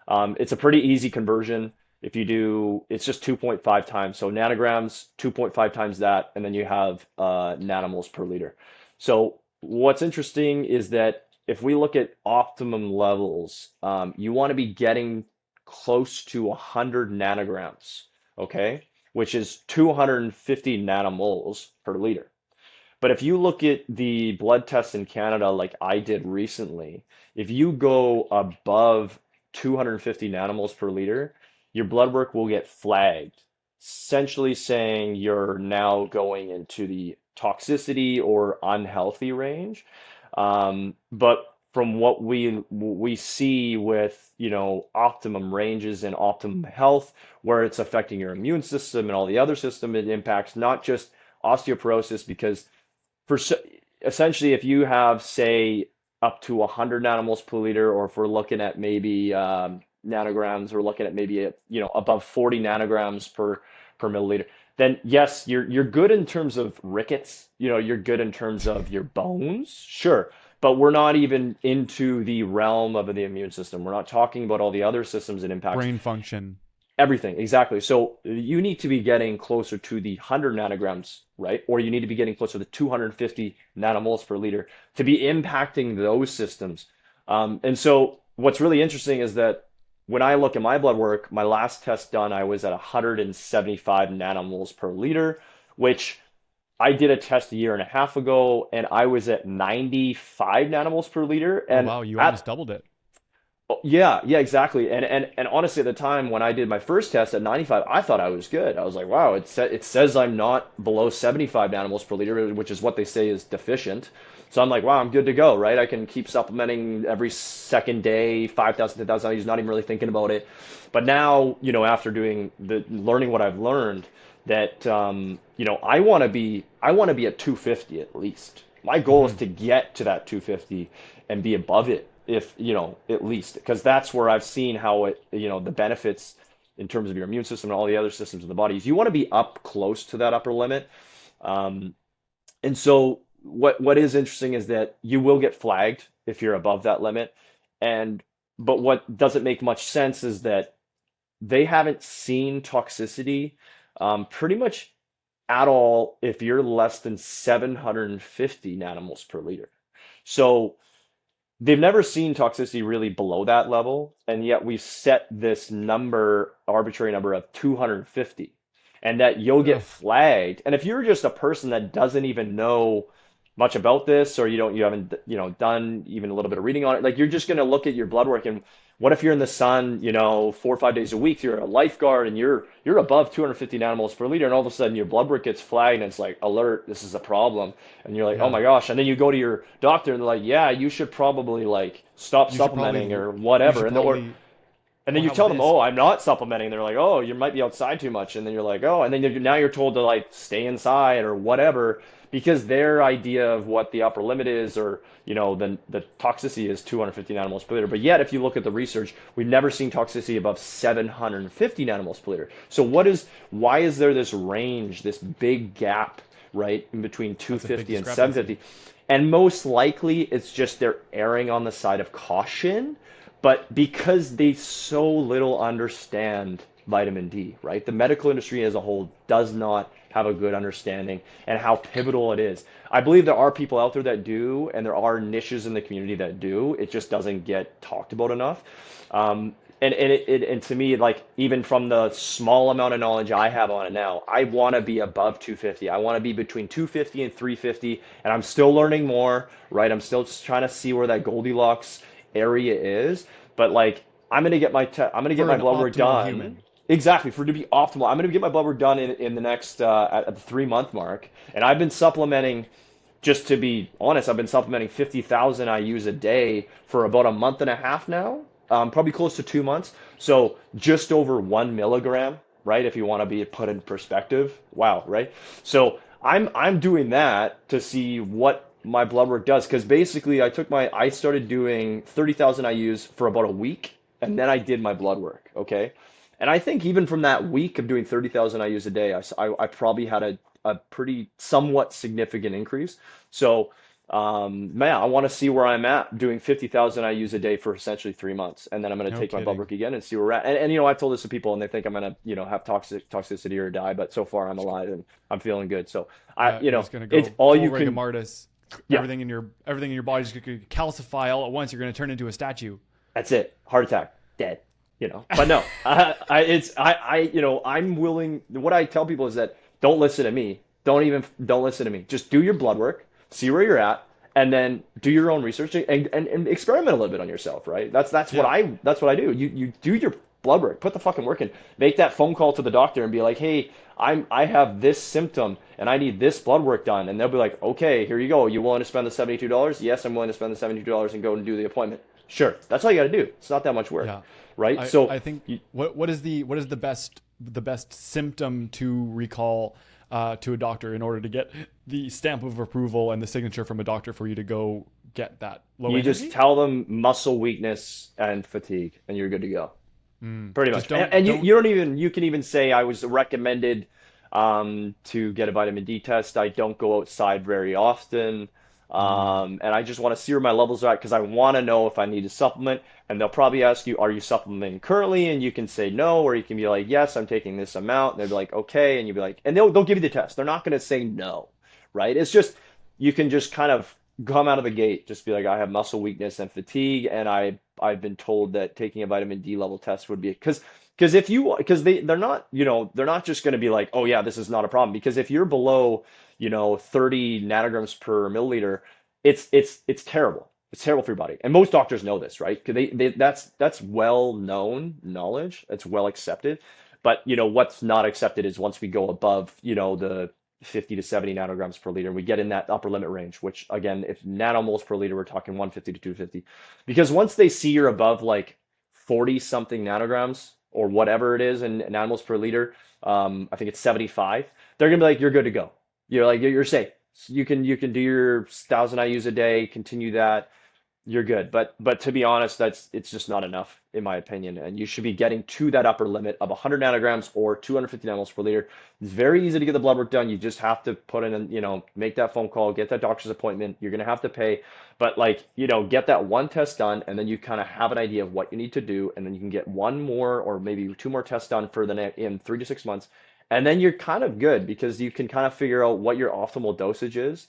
It's a pretty easy conversion. If you do, it's just 2.5 times. So nanograms, 2.5 times that, and then you have nanomoles per liter. So what's interesting is that if we look at optimum levels, you want to be getting close to 100 nanograms, okay, which is 250 nanomoles per liter. But if you look at the blood tests in Canada, like I did recently, if you go above 250 nanomoles per liter, your blood work will get flagged, essentially saying you're now going into the toxicity or unhealthy range. But from what we see with, optimum ranges and optimum health, where it's affecting your immune system and all the other system, it impacts not just osteoporosis, because for essentially, if you have, say, up to 100 nanomoles per liter, or if we're looking at maybe nanograms, we're looking at maybe above 40 nanograms per milliliter, then yes, you're good in terms of rickets. You're good in terms of your bones, sure, but we're not even into the realm of the immune system. We're not talking about all the other systems it impacts. Brain function. Everything, exactly. So you need to be getting closer to the 100 nanograms, right? Or you need to be getting closer to 250 nanomoles per liter to be impacting those systems. And so what's really interesting is that when I look at my blood work, my last test done, I was at 175 nanomoles per liter, which I did a test a year and a half ago, and I was at 95 nanomoles per liter. Oh, And wow, you almost doubled it. yeah, yeah, exactly. And honestly, at the time when I did my first test at 95, I thought I was good. I was like, wow, it says I'm not below 75 nanomoles per liter, which is what they say is deficient. So I'm like, wow, I'm good to go, right? I can keep supplementing every second day, 5,000, 10,000 IUs, not even really thinking about it. But now, after learning what I've learned, that I want to be at 250 at least. My goal is to get to that 250 and be above it, if at least, because that's where I've seen how it, the benefits in terms of your immune system and all the other systems in the body is you want to be up close to that upper limit. And so what is interesting is that you will get flagged if you're above that limit. But what doesn't make much sense is that they haven't seen toxicity pretty much at all if you're less than 750 nanomoles per liter. So they've never seen toxicity really below that level, and yet we've set this arbitrary number of 250, and that you'll get flagged. And if you're just a person that doesn't even know much about this, or you haven't done even a little bit of reading on it, like, you're just going to look at your blood work, and what if you're in the sun 4 or 5 days a week, you're a lifeguard, and you're above 250 nanomoles per liter, and all of a sudden your blood work gets flagged, and it's like, alert, this is a problem. And you're like, oh my gosh. And then you go to your doctor, and they're like, yeah, you should probably stop supplementing or whatever. And then you tell them, oh, I'm not supplementing. They're like, oh, you might be outside too much. And then you're like, oh, and then now you're told to stay inside or whatever, because their idea of what the upper limit is, or the toxicity is 250 nanomoles per liter. But yet, if you look at the research, we've never seen toxicity above 750 nanomoles per liter. So why is there this range, this big gap, right, in between 250 and 750? And most likely it's just they're erring on the side of caution, but because they so little understand vitamin D, right? The medical industry as a whole does not have a good understanding and how pivotal it is. I believe there are people out there that do, and there are niches in the community that do. It just doesn't get talked about enough. And to me, even from the small amount of knowledge I have on it now, I want to be above 250. I want to be between 250 and 350, and I'm still learning more, right? I'm still just trying to see where that Goldilocks area is, but I'm gonna get my blood work done. Human. Exactly, for it to be optimal. I'm gonna get my blood work done in the next at the 3-month mark, and I've been supplementing. Just to be honest, I've been supplementing 50,000 IUs a day for about a month and a half now, probably close to 2 months. So just over 1 milligram, right? If you want to be put in perspective, wow, right? So I'm doing that to see what my blood work does, because basically I started doing 30,000 IUs for about a week, and then I did my blood work, okay? And I think even from that week of doing 30,000 IUs a day, I probably had a pretty somewhat significant increase. So, man, I want to see where I'm at doing 50,000 IUs a day for essentially 3 months. And then I'm going to No take my blood kidding. work again and see where we're at. And, I've told this to people and they think I'm going to, have toxicity or die. But so far I'm alive and I'm feeling good. So Yeah, you're just gonna it's go all full you rigor can, mortis. yeah, Everything in your body's gonna calcify all at once. You're gonna turn into a statue. that's it. Heart attack, dead. But no, I'm willing. What I tell people is that don't listen to me. Don't listen to me. Just do your blood work, see where you're at, and then do your own research and experiment a little bit on yourself. Right? Yeah. That's what I do. You do your blood work, put the fucking work in, make that phone call to the doctor and be like, hey, I have this symptom and I need this blood work done, and they'll be like, okay, here you go. You willing to spend the $72? Yes, I'm willing to spend the $72 and go and do the appointment. Sure, that's all you got to do. It's not that much work, Yeah. right? I So think what is the best symptom to recall to a doctor in order to get the stamp of approval and the signature from a doctor for you to go get that low you just energy? tell them muscle weakness and fatigue, and you're good to go. Pretty Just much. And don't. you can even say I was recommended to get a vitamin D test. I don't go outside very often. And I just want to see where my levels are at because I want to know if I need to supplement. And they'll probably ask you, are you supplementing currently? And you can say no, or you can be like, yes, I'm taking this amount. And they'll be like, okay. And you'll be like, and they'll give you the test. They're not going to say no, right? It's just, you can just kind of come out of the gate, just be like, I have muscle weakness and fatigue, and I've been told that taking a vitamin D level test would be because they're not they're not just going to be like, oh yeah, this is not a problem, because if you're below 30 nanograms per milliliter, it's terrible. It's terrible for your body, and most doctors know this, right? Because that's well known knowledge. It's well accepted. But what's not accepted is once we go above the 50 to 70 nanograms per liter, and we get in that upper limit range, which again, if nanomoles per liter, we're talking 150 to 250. Because once they see you're above like 40 something nanograms or whatever it is in nanomoles per liter, I think it's 75, they're gonna be like, you're good to go. You're safe. You can do your 1,000 IUs a day, continue that, you're good. But to be honest, it's just not enough in my opinion. And you should be getting to that upper limit of 100 nanograms or 250 nanomoles per liter. It's very easy to get the blood work done. You just have to put in, make that phone call, get that doctor's appointment. You're gonna have to pay, but get that one test done, and then you kind of have an idea of what you need to do, and then you can get one more or maybe two more tests done for in 3 to 6 months, and then you're kind of good because you can kind of figure out what your optimal dosage is.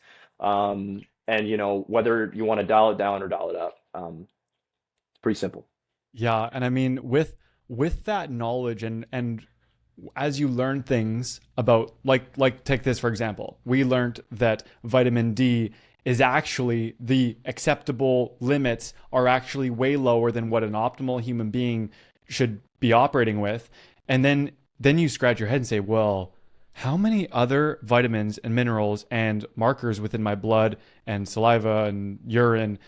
And whether you want to dial it down or dial it up. It's pretty simple. Yeah, and I mean with that knowledge and as you learn things about like take this for example, we learned that vitamin D is actually the acceptable limits are actually way lower than what an optimal human being should be operating with. And then you scratch your head and say, well, how many other vitamins and minerals and markers within my blood and saliva and urine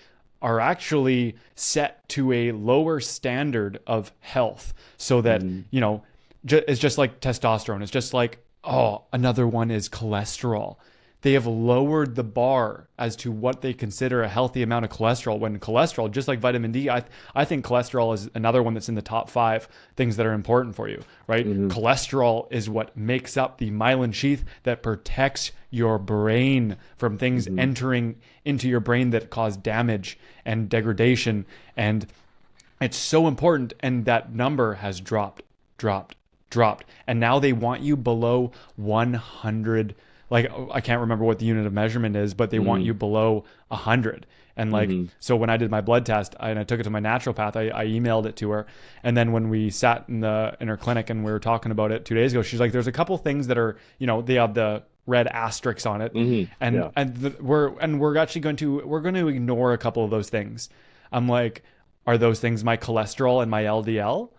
are actually set to a lower standard of health so that, Mm-hmm. it's just like testosterone. It's just like, oh, another one is cholesterol. They have lowered the bar as to what they consider a healthy amount of cholesterol. When cholesterol, just like vitamin D, I think cholesterol is another one that's in the top 5 things that are important for you, right? Mm-hmm. Cholesterol is what makes up the myelin sheath that protects your brain from things Mm-hmm. entering into your brain that cause damage and degradation. And it's so important. And that number has dropped. And now they want you below 100. Like, I can't remember what the unit of measurement is, but they want you below 100. And so when I did my blood test and I took it to my naturopath, I emailed it to her. And then when we sat in her clinic and we were talking about it 2 days ago, she's like, there's a couple things that are, they have the red asterisks on it. And, Yeah. we're actually going to ignore a couple of those things. I'm like, are those things my cholesterol and my LDL?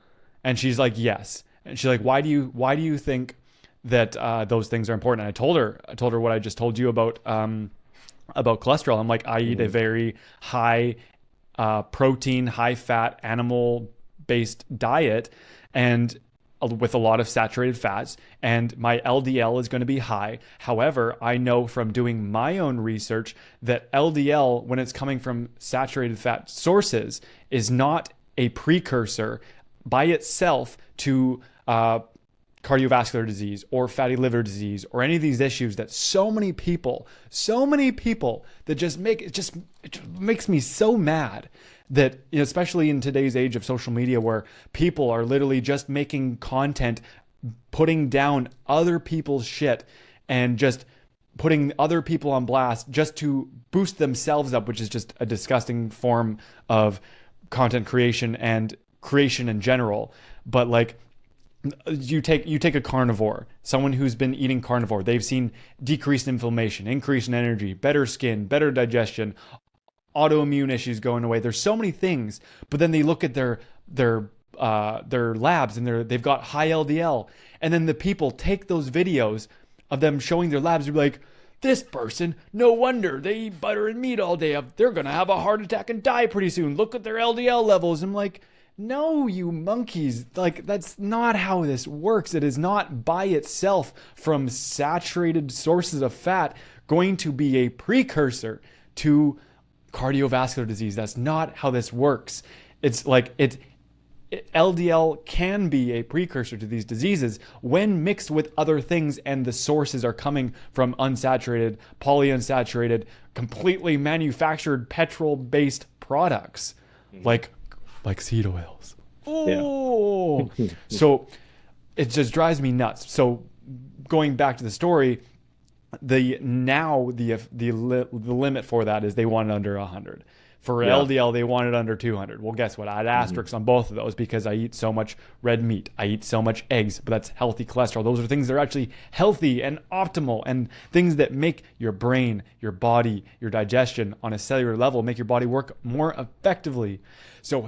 And she's like, yes. And she's like, why do you think that those things are important? And I told her what I just told you about cholesterol. I'm like, I eat a very high protein, high fat, animal based diet, and with a lot of saturated fats, and my LDL is going to be high. However, I know from doing my own research that LDL, when it's coming from saturated fat sources, is not a precursor by itself to cardiovascular disease or fatty liver disease or any of these issues that so many people that it makes me so mad that, especially in today's age of social media, where people are literally just making content, putting down other people's shit and just putting other people on blast just to boost themselves up, which is just a disgusting form of content creation and creation in general. But like, you take a carnivore, someone who's been eating carnivore, they've seen decreased inflammation, increase in energy, better skin, better digestion, autoimmune issues going away. There's so many things, but then they look at their labs and they've got high LDL, and then the people take those videos of them showing their labs and be like, this person, no wonder they eat butter and meat all day. They're gonna have a heart attack and die pretty soon. Look at their LDL levels. I'm like, no, you monkeys. Like, that's not how this works. It is not by itself from saturated sources of fat going to be a precursor to cardiovascular disease. That's not how this works. It's like LDL can be a precursor to these diseases when mixed with other things, and the sources are coming from unsaturated, polyunsaturated, completely manufactured petrol-based products like seed oils. Oh, yeah. So it just drives me nuts. So going back to the story, the limit for that is they want it under 100. For LDL, they want it under 200. Well, guess what? I had asterisks on both of those because I eat so much red meat. I eat so much eggs, but that's healthy cholesterol. Those are things that are actually healthy and optimal, and things that make your brain, your body, your digestion on a cellular level, make your body work more effectively. So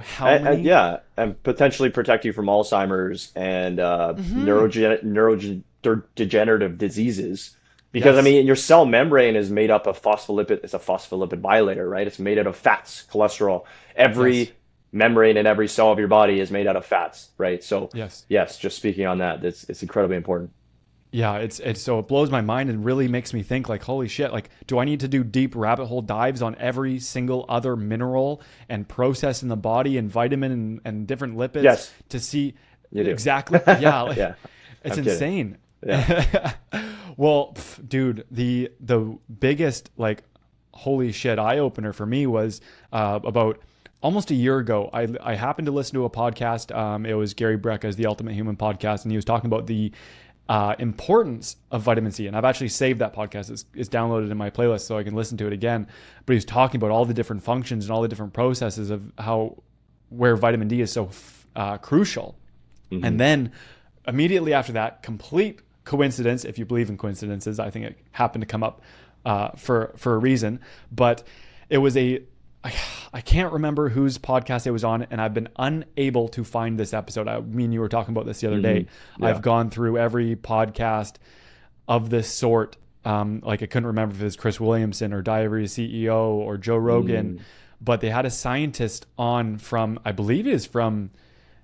and potentially protect you from Alzheimer's and neurodegenerative diseases. Because, yes. I mean, your cell membrane is made up of phospholipid. It's a phospholipid bilayer, right? It's made out of fats, cholesterol. Every membrane in every cell of your body is made out of fats, right? So, yes, just speaking on that, it's incredibly important. Yeah, it's so it blows my mind and really makes me think, like, holy shit, like, do I need to do deep rabbit hole dives on every single other mineral and process in the body and vitamin and different lipids to see exactly? Yeah, like, yeah. It's insane. Yeah. Well, dude, the biggest, like, holy shit eye opener for me was about almost a year ago. I happened to listen to a podcast. It was Gary Brecka's The Ultimate Human Podcast, and he was talking about the importance of vitamin C. And I've actually saved that podcast. It's downloaded in my playlist so I can listen to it again. But he was talking about all the different functions and all the different processes of where vitamin D is so crucial. Mm-hmm. And then immediately after that, complete coincidence, if you believe in coincidences, I think it happened to come up for a reason, but it was I can't remember whose podcast it was on, and I've been unable to find this episode. I mean, you were talking about this the other day. Yeah. I've gone through every podcast of this sort. Like, I couldn't remember if it was Chris Williamson or Diabetes CEO or Joe Rogan, but they had a scientist on from, I believe it is from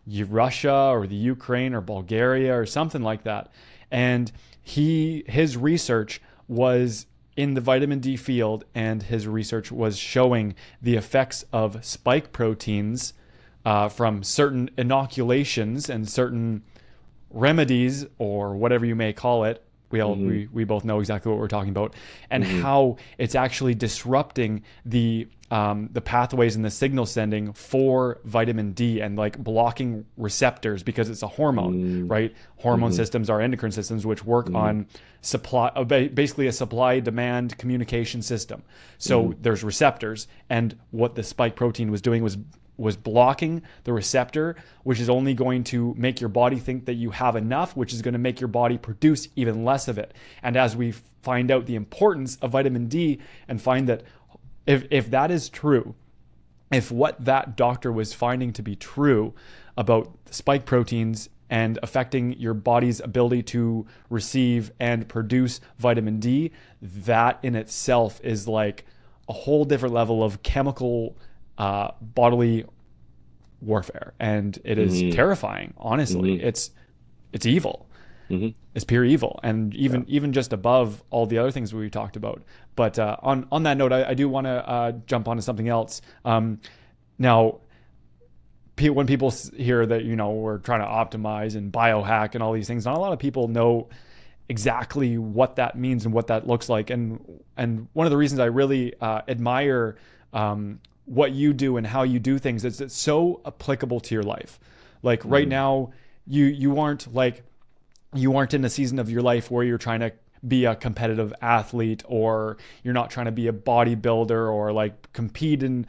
Russia or the Ukraine or Bulgaria or something like that. And his research was in the vitamin D field, and his research was showing the effects of spike proteins from certain inoculations and certain remedies, or whatever you may call it. We both know exactly what we're talking about, and how it's actually disrupting the pathways and the signal sending for vitamin D, and like blocking receptors, because it's a hormone, right? Hormone systems are endocrine systems which work on basically a supply-demand communication system. So there's receptors, and what the spike protein was doing was blocking the receptor, which is only going to make your body think that you have enough, which is going to make your body produce even less of it. And as we find out the importance of vitamin D and find that if that is true, if what that doctor was finding to be true about spike proteins and affecting your body's ability to receive and produce vitamin D, that in itself is like a whole different level of chemical bodily warfare, and it is terrifying. Honestly, it's evil. It's pure evil, and even just above all the other things we talked about. But on that note, I do want to jump onto something else. Now, when people hear that, we're trying to optimize and biohack and all these things, not a lot of people know exactly what that means and what that looks like. And one of the reasons I really admire what you do and how you do things is it's so applicable to your life. Like right now, you aren't in a season of your life where you're trying to be a competitive athlete, or you're not trying to be a bodybuilder or like compete in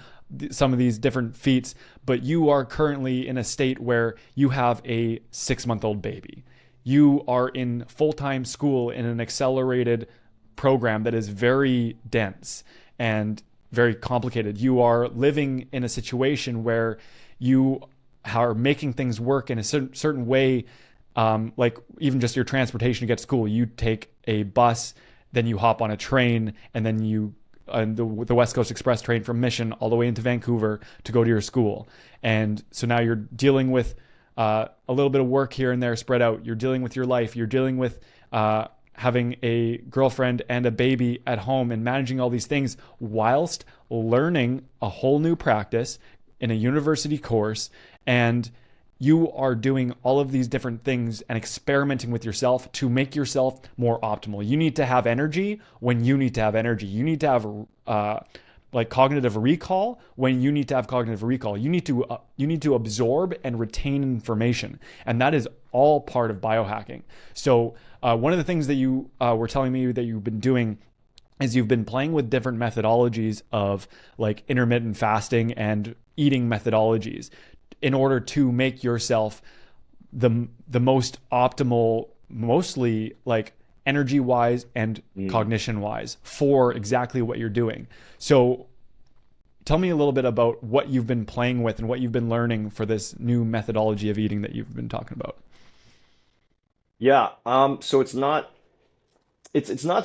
some of these different feats, but you are currently in a state where you have a 6-month-old baby. You are in full-time school in an accelerated program that is very dense and very complicated. You are living in a situation where you are making things work in a certain way, like even just your transportation to get to school. You take a bus, then you hop on a train, and then the West Coast Express train from Mission all the way into Vancouver to go to your school. And so now you're dealing with a little bit of work here and there spread out. You're dealing with your life. You're dealing with having a girlfriend and a baby at home and managing all these things whilst learning a whole new practice in a university course. And you are doing all of these different things and experimenting with yourself to make yourself more optimal. You need to have energy when you need to have energy. You need to have like cognitive recall when you need to have cognitive recall. You need to absorb and retain information, and that is all part of biohacking. So one of the things that you were telling me that you've been doing is you've been playing with different methodologies of like intermittent fasting and eating methodologies in order to make yourself the most optimal, mostly like energy wise and cognition wise for exactly what you're doing. So tell me a little bit about what you've been playing with and what you've been learning for this new methodology of eating that you've been talking about. Yeah. So it's not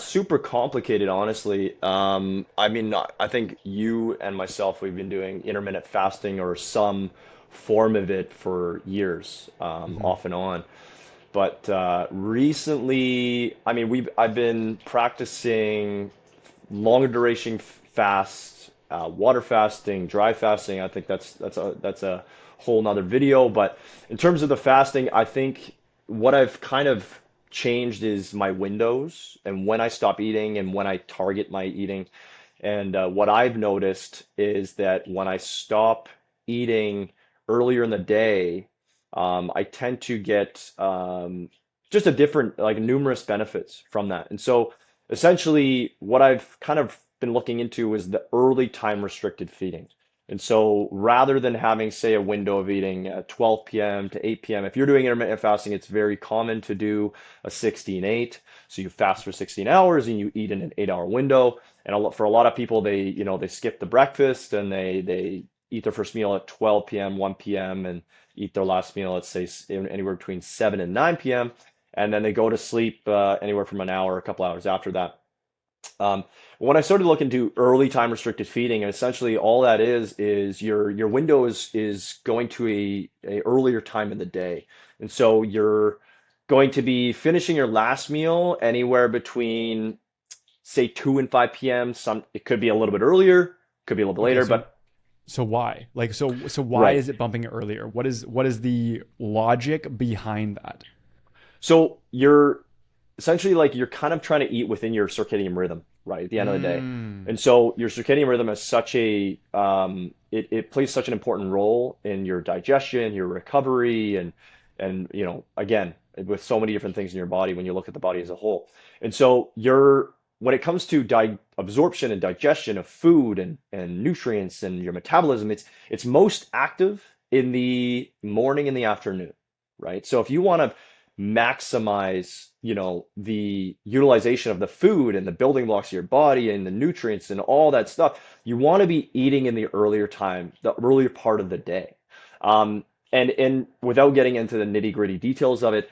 super complicated, honestly. I mean, I think you and myself, we've been doing intermittent fasting or some form of it for years, off and on. But recently, I mean, I've been practicing longer duration fast, water fasting, dry fasting. I think that's a whole nother video. But in terms of the fasting, I think what I've kind of changed is my windows and when I stop eating and when I target my eating. And what I've noticed is that when I stop eating earlier in the day, I tend to get just a different, like numerous benefits from that. And so essentially, what I've kind of been looking into is the early time restricted feeding. And so rather than having, say, a window of eating at 12 p.m. to 8 p.m., if you're doing intermittent fasting, it's very common to do a 16-8. So you fast for 16 hours and you eat in an 8-hour window. And for a lot of people, they skip the breakfast and they eat their first meal at 12 p.m., 1 p.m., and eat their last meal, let's say anywhere between 7 and 9 p.m. And then they go to sleep anywhere from an hour, a couple hours after that. When I started looking into early time restricted feeding, and essentially all that is your window is going to a earlier time in the day. And so you're going to be finishing your last meal anywhere between, say, 2 and 5 p.m. It could be a little bit earlier, could be a little bit Okay, later, so but so why? Like so why right. is it bumping it earlier? What is the logic behind that? So you're essentially like you're kind of trying to eat within your circadian rhythm, right, at the end of the day. Mm. And so your circadian rhythm is such it plays such an important role in your digestion, your recovery, and again, with so many different things in your body when you look at the body as a whole. And so when it comes to absorption and digestion of food and nutrients and your metabolism, it's most active in the morning and the afternoon, right? So if you want to maximize, the utilization of the food and the building blocks of your body and the nutrients and all that stuff, you want to be eating in the earlier part of the day. And without getting into the nitty-gritty details of it,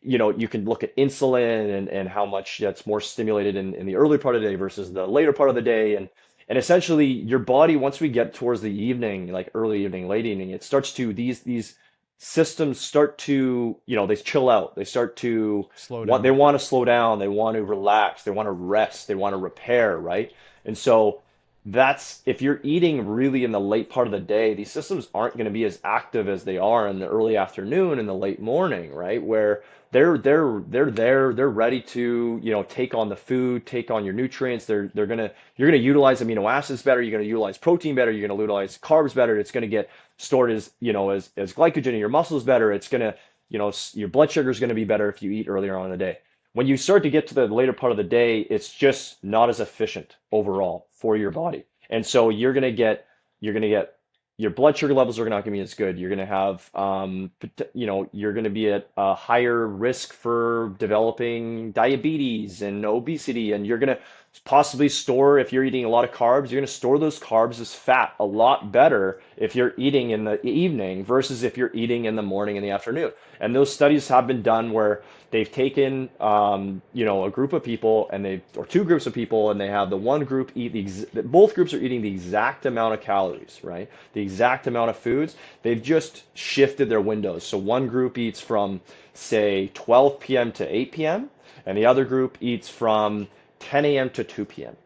you can look at insulin and how much that's more stimulated in the early part of the day versus the later part of the day. And essentially your body, once we get towards the evening, like early evening, late evening, it starts to, these systems start to, they chill out. They start to Slow they down. want to slow down. They want to relax. They want to rest. They want to repair, right? And so that's if you're eating really in the late part of the day, these systems aren't going to be as active as they are in the early afternoon and the late morning, right? Where they're ready to, take on the food, take on your nutrients. You're gonna utilize amino acids better, you're gonna utilize protein better, you're gonna utilize carbs better. It's gonna get stored as glycogen in your muscles better. It's gonna, your blood sugar is gonna be better if you eat earlier on in the day. When you start to get to the later part of the day, it's just not as efficient overall for your body. And so you're gonna get your blood sugar levels are not going to be as good. You're going to have, you're going to be at a higher risk for developing diabetes and obesity. And you're going to possibly store, if you're eating a lot of carbs, you're going to store those carbs as fat a lot better if you're eating in the evening versus if you're eating in the morning and the afternoon. And those studies have been done where they've taken, a group of people or two groups of people, and they have the one group both groups are eating the exact amount of calories, right? The exact amount of foods. They've just shifted their windows. So one group eats from, say, 12 p.m. to 8 p.m., and the other group eats from 10 a.m. to 2 p.m.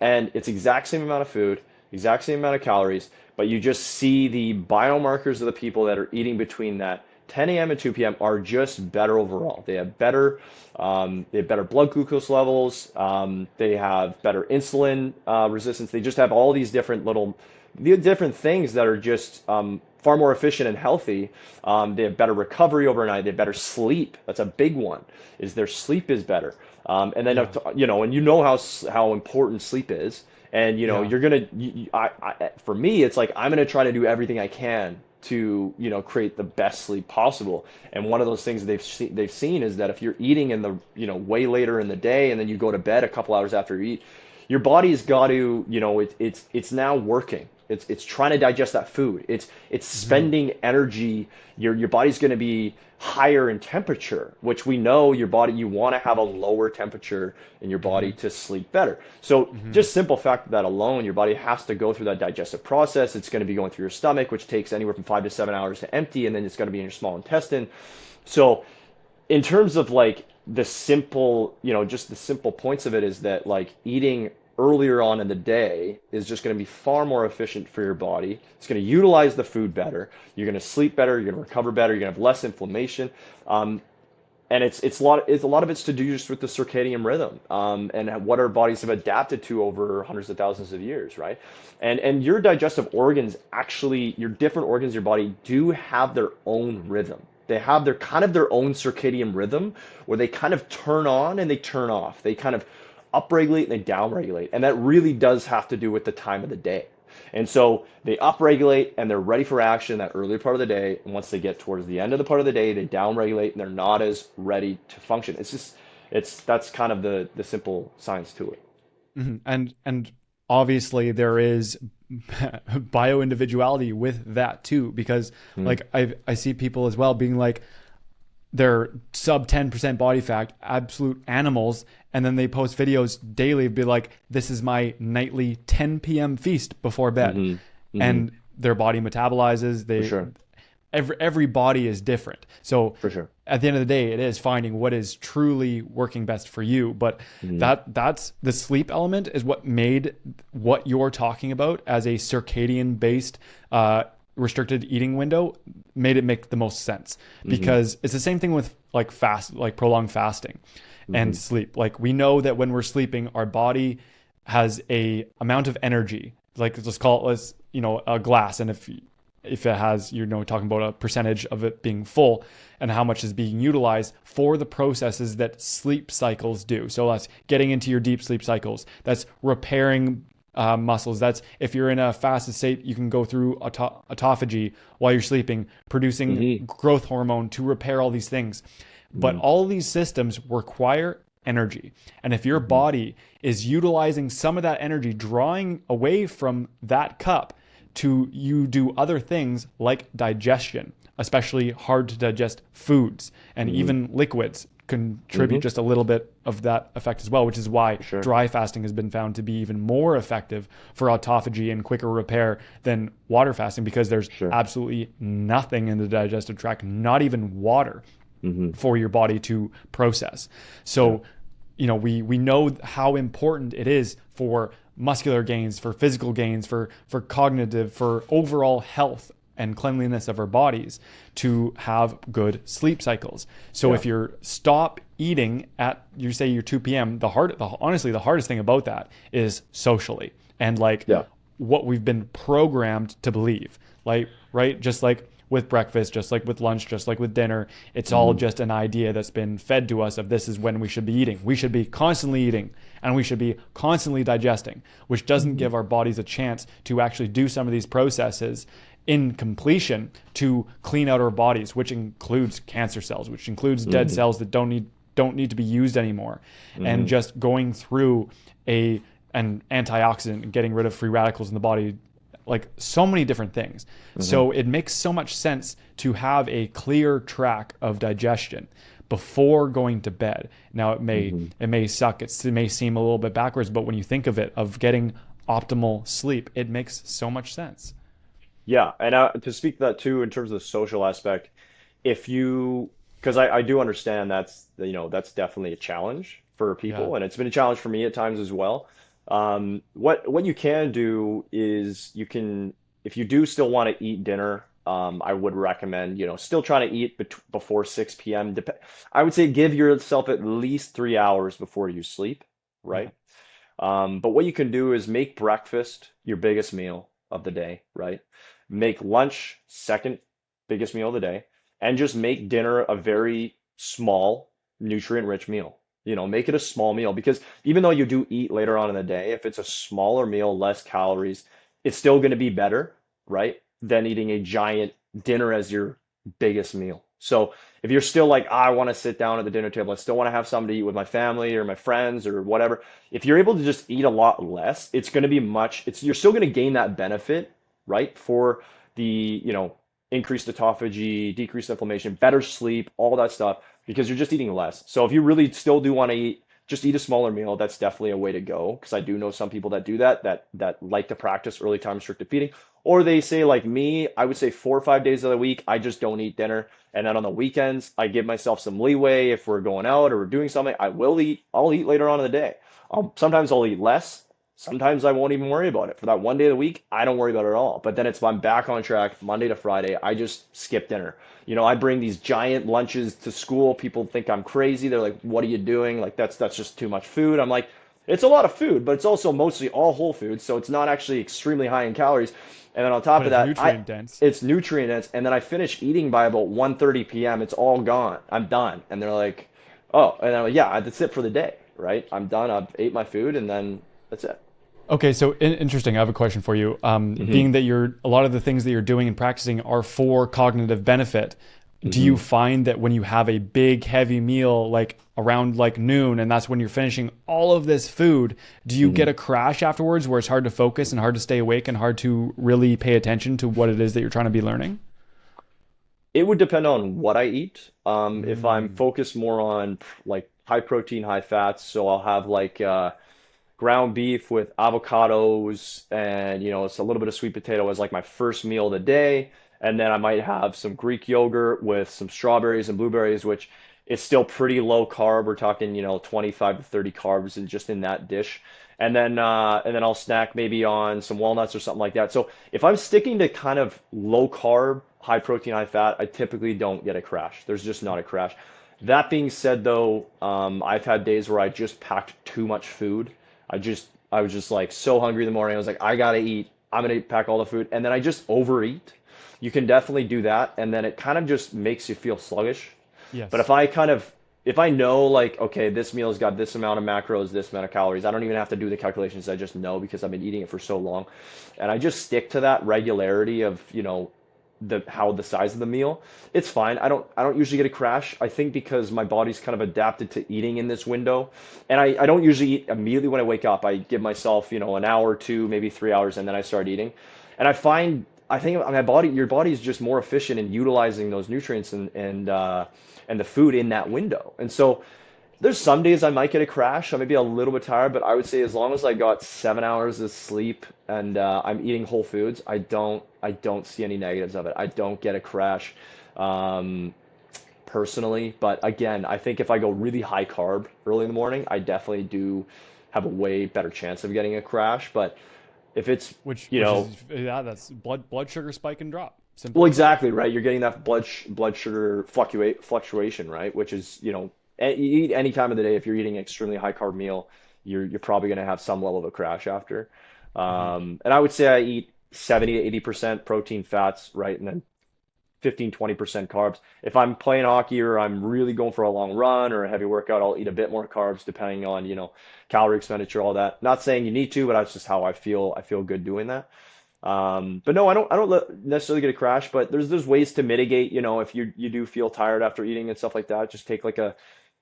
And it's exact same amount of food, exact same amount of calories, but you just see the biomarkers of the people that are eating between that 10 a.m. and 2 p.m. are just better overall. They have better blood glucose levels. They have better insulin resistance. They just have all these different things that are just far more efficient and healthy. They have better recovery overnight. They have better sleep. That's a big one. Is their sleep is better. And then how important sleep is. And for me, it's like I'm gonna try to do everything I can to create the best sleep possible. And one of those things they've seen is that if you're eating in the way later in the day and then you go to bed a couple hours after you eat, your body's got to it's now working. It's trying to digest that food. It's spending energy. Your body's going to be higher in temperature, which we know you want to have a lower temperature in your body to sleep better. So just simple fact that alone, your body has to go through that digestive process. It's going to be going through your stomach, which takes anywhere from 5 to 7 hours to empty, and then it's going to be in your small intestine. So in terms of like the simple, just the simple points of it is that like eating earlier on in the day is just going to be far more efficient for your body. It's going to utilize the food better. You're going to sleep better. You're going to recover better. You're going to have less inflammation. And a lot of it's to do just with the circadian rhythm and what our bodies have adapted to over hundreds of thousands of years, right? And your digestive organs, actually, your different organs in your body do have their own rhythm. They have their own circadian rhythm where they kind of turn on and they turn off. They kind of upregulate and they downregulate. And that really does have to do with the time of the day. And so they upregulate and they're ready for action in that early part of the day. And once they get towards the end of the part of the day, they downregulate and they're not as ready to function. That's kind of the simple science to it. And obviously there is bio-individuality with that too, because like I see people as well being like, they're sub 10% body fat, absolute animals. And then they post videos daily, be like, this is my nightly 10 p.m. feast before bed. And their body metabolizes. For sure. Every body is different. So for sure, at the end of the day, it is finding what is truly working best for you. But that's the sleep element is what made what you're talking about as a circadian based restricted eating window made it make the most sense, because it's the same thing with like prolonged fasting and sleep. Like we know that when we're sleeping, our body has a amount of energy, like let's call it a glass. And if it has, talking about a percentage of it being full and how much is being utilized for the processes that sleep cycles do. So that's getting into your deep sleep cycles. That's repairing muscles. That's if you're in a fasted state, you can go through autophagy while you're sleeping, producing growth hormone to repair all these things. But all these systems require energy. And if your body is utilizing some of that energy, drawing away from that cup to you do other things like digestion, especially hard to digest foods and even liquids contribute just a little bit of that effect as well, which is why dry fasting has been found to be even more effective for autophagy and quicker repair than water fasting, because there's absolutely nothing in the digestive tract, not even water, for your body to process. So we know how important it is for muscular gains, for physical gains, for cognitive, for overall health and cleanliness of our bodies to have good sleep cycles. So if you're stop eating at, you say your 2 p.m., honestly, the hardest thing about that is socially and like what we've been programmed to believe. Like, right? Just like with breakfast, just like with lunch, just like with dinner, it's all just an idea that's been fed to us of this is when we should be eating. We should be constantly eating and we should be constantly digesting, which doesn't give our bodies a chance to actually do some of these processes in completion to clean out our bodies, which includes cancer cells, which includes dead cells that don't need to be used anymore. And just going through an antioxidant and getting rid of free radicals in the body, like so many different things. So it makes so much sense to have a clear track of digestion before going to bed. Now it may suck, it may seem a little bit backwards, but when you think of it, of getting optimal sleep, it makes so much sense. Yeah, and to speak to that too, in terms of the social aspect, if you, because I do understand that's definitely a challenge for Yeah. people, and it's been a challenge for me at times as well. What you can do is you can, if you do still want to eat dinner, I would recommend, still trying to eat before 6 p.m. I would say give yourself at least 3 hours before you sleep, Yeah. right? But what you can do is make breakfast your biggest meal of the day, right? Make lunch second biggest meal of the day, and just make dinner a very small, nutrient-rich meal. Make it a small meal because even though you do eat later on in the day, if it's a smaller meal, less calories, it's still going to be better, right? Than eating a giant dinner as your biggest meal. So if you're still like, I want to sit down at the dinner table, I still want to have something to eat with my family or my friends or whatever. If you're able to just eat a lot less, it's going to be you're still going to gain that benefit, right? For the, increased autophagy, decreased inflammation, better sleep, all that stuff, because you're just eating less. So if you really still do want to just eat a smaller meal. That's definitely a way to go because I do know some people that do that like to practice early time restricted feeding. Or they say like me, I would say 4 or 5 days of the week, I just don't eat dinner. And then on the weekends, I give myself some leeway. If we're going out or we're doing something, I'll eat later on in the day. Sometimes I'll eat less. Sometimes I won't even worry about it. For that one day of the week, I don't worry about it at all. But then I'm back on track Monday to Friday. I just skip dinner. I bring these giant lunches to school. People think I'm crazy. They're like, "What are you doing? Like that's just too much food." I'm like, "It's a lot of food, but it's also mostly all whole foods, so it's not actually extremely high in calories." And then on top But of it's that, nutrient dense. it's nutrient dense. And then I finish eating by about 1:30 p.m. It's all gone. I'm done. And they're like, "Oh," and I'm like, "Yeah, that's it for the day, right? I'm done. I've ate my food, and then that's it." Okay, so interesting. I have a question for you. hmm Being that a lot of the things that you're doing and practicing are for cognitive benefit, do you hmm find that when you have a big, heavy meal, like around like noon, and that's when you're finishing all of this food, do you get hmm a crash afterwards where it's hard to focus and hard to stay awake and hard to really pay attention to what it is that you're trying to be learning? It would depend on what I eat. If I'm Mm, focused more on like high protein, high fats, so I'll have like ground beef with avocados and it's a little bit of sweet potato as like my first meal of the day, and then I might have some Greek yogurt with some strawberries and blueberries, which is still pretty low carb. We're talking 25 to 30 carbs in just in that dish. And then I'll snack maybe on some walnuts or something like that. So if I'm sticking to kind of low carb, high protein, high fat, I typically don't get a crash. There's just not a crash. That being said, though, I've had days where I just packed too much food. I was just like so hungry in the morning. I was like, I gotta eat. I'm gonna pack all the food, and then I just overeat. You can definitely do that, and then it kind of just makes you feel sluggish. But yes. if I know like, okay, this meal's got this amount of macros, this amount of calories, I don't even have to do the calculations. I just know because I've been eating it for so long, and I just stick to that regularity of the size of the meal. It's fine. I don't usually get a crash. I think because my body's kind of adapted to eating in this window, and I don't usually eat immediately when I wake up. I give myself an hour or two, maybe 3 hours, and then I start eating. And I think your body is just more efficient in utilizing those nutrients and the food in that window. And so there's some days I might get a crash. I may be a little bit tired, but I would say as long as I got 7 hours of sleep and I'm eating whole foods, I don't see any negatives of it. I don't get a crash. Um, personally. But again, I think if I go really high carb early in the morning, I definitely do have a way better chance of getting a crash. But if it's, you Which know, is, yeah, that's blood sugar spike and drop. well, Simple as that. exactly, right. You're getting that blood sugar fluctuation, right? Which is, you eat any time of the day. If you're eating an extremely high carb meal, you're probably going to have some level of a crash after. Hmm. And I would say I eat 70 to 80% protein, fats, right? And then 15-20% carbs. If I'm playing hockey or I'm really going for a long run or a heavy workout, I'll eat a bit more carbs depending on, calorie expenditure, all that. Not saying you need to, but that's just how I feel. I feel good doing that. But no, I don't necessarily get a crash, but there's ways to mitigate, if you do feel tired after eating and stuff like that, just take like a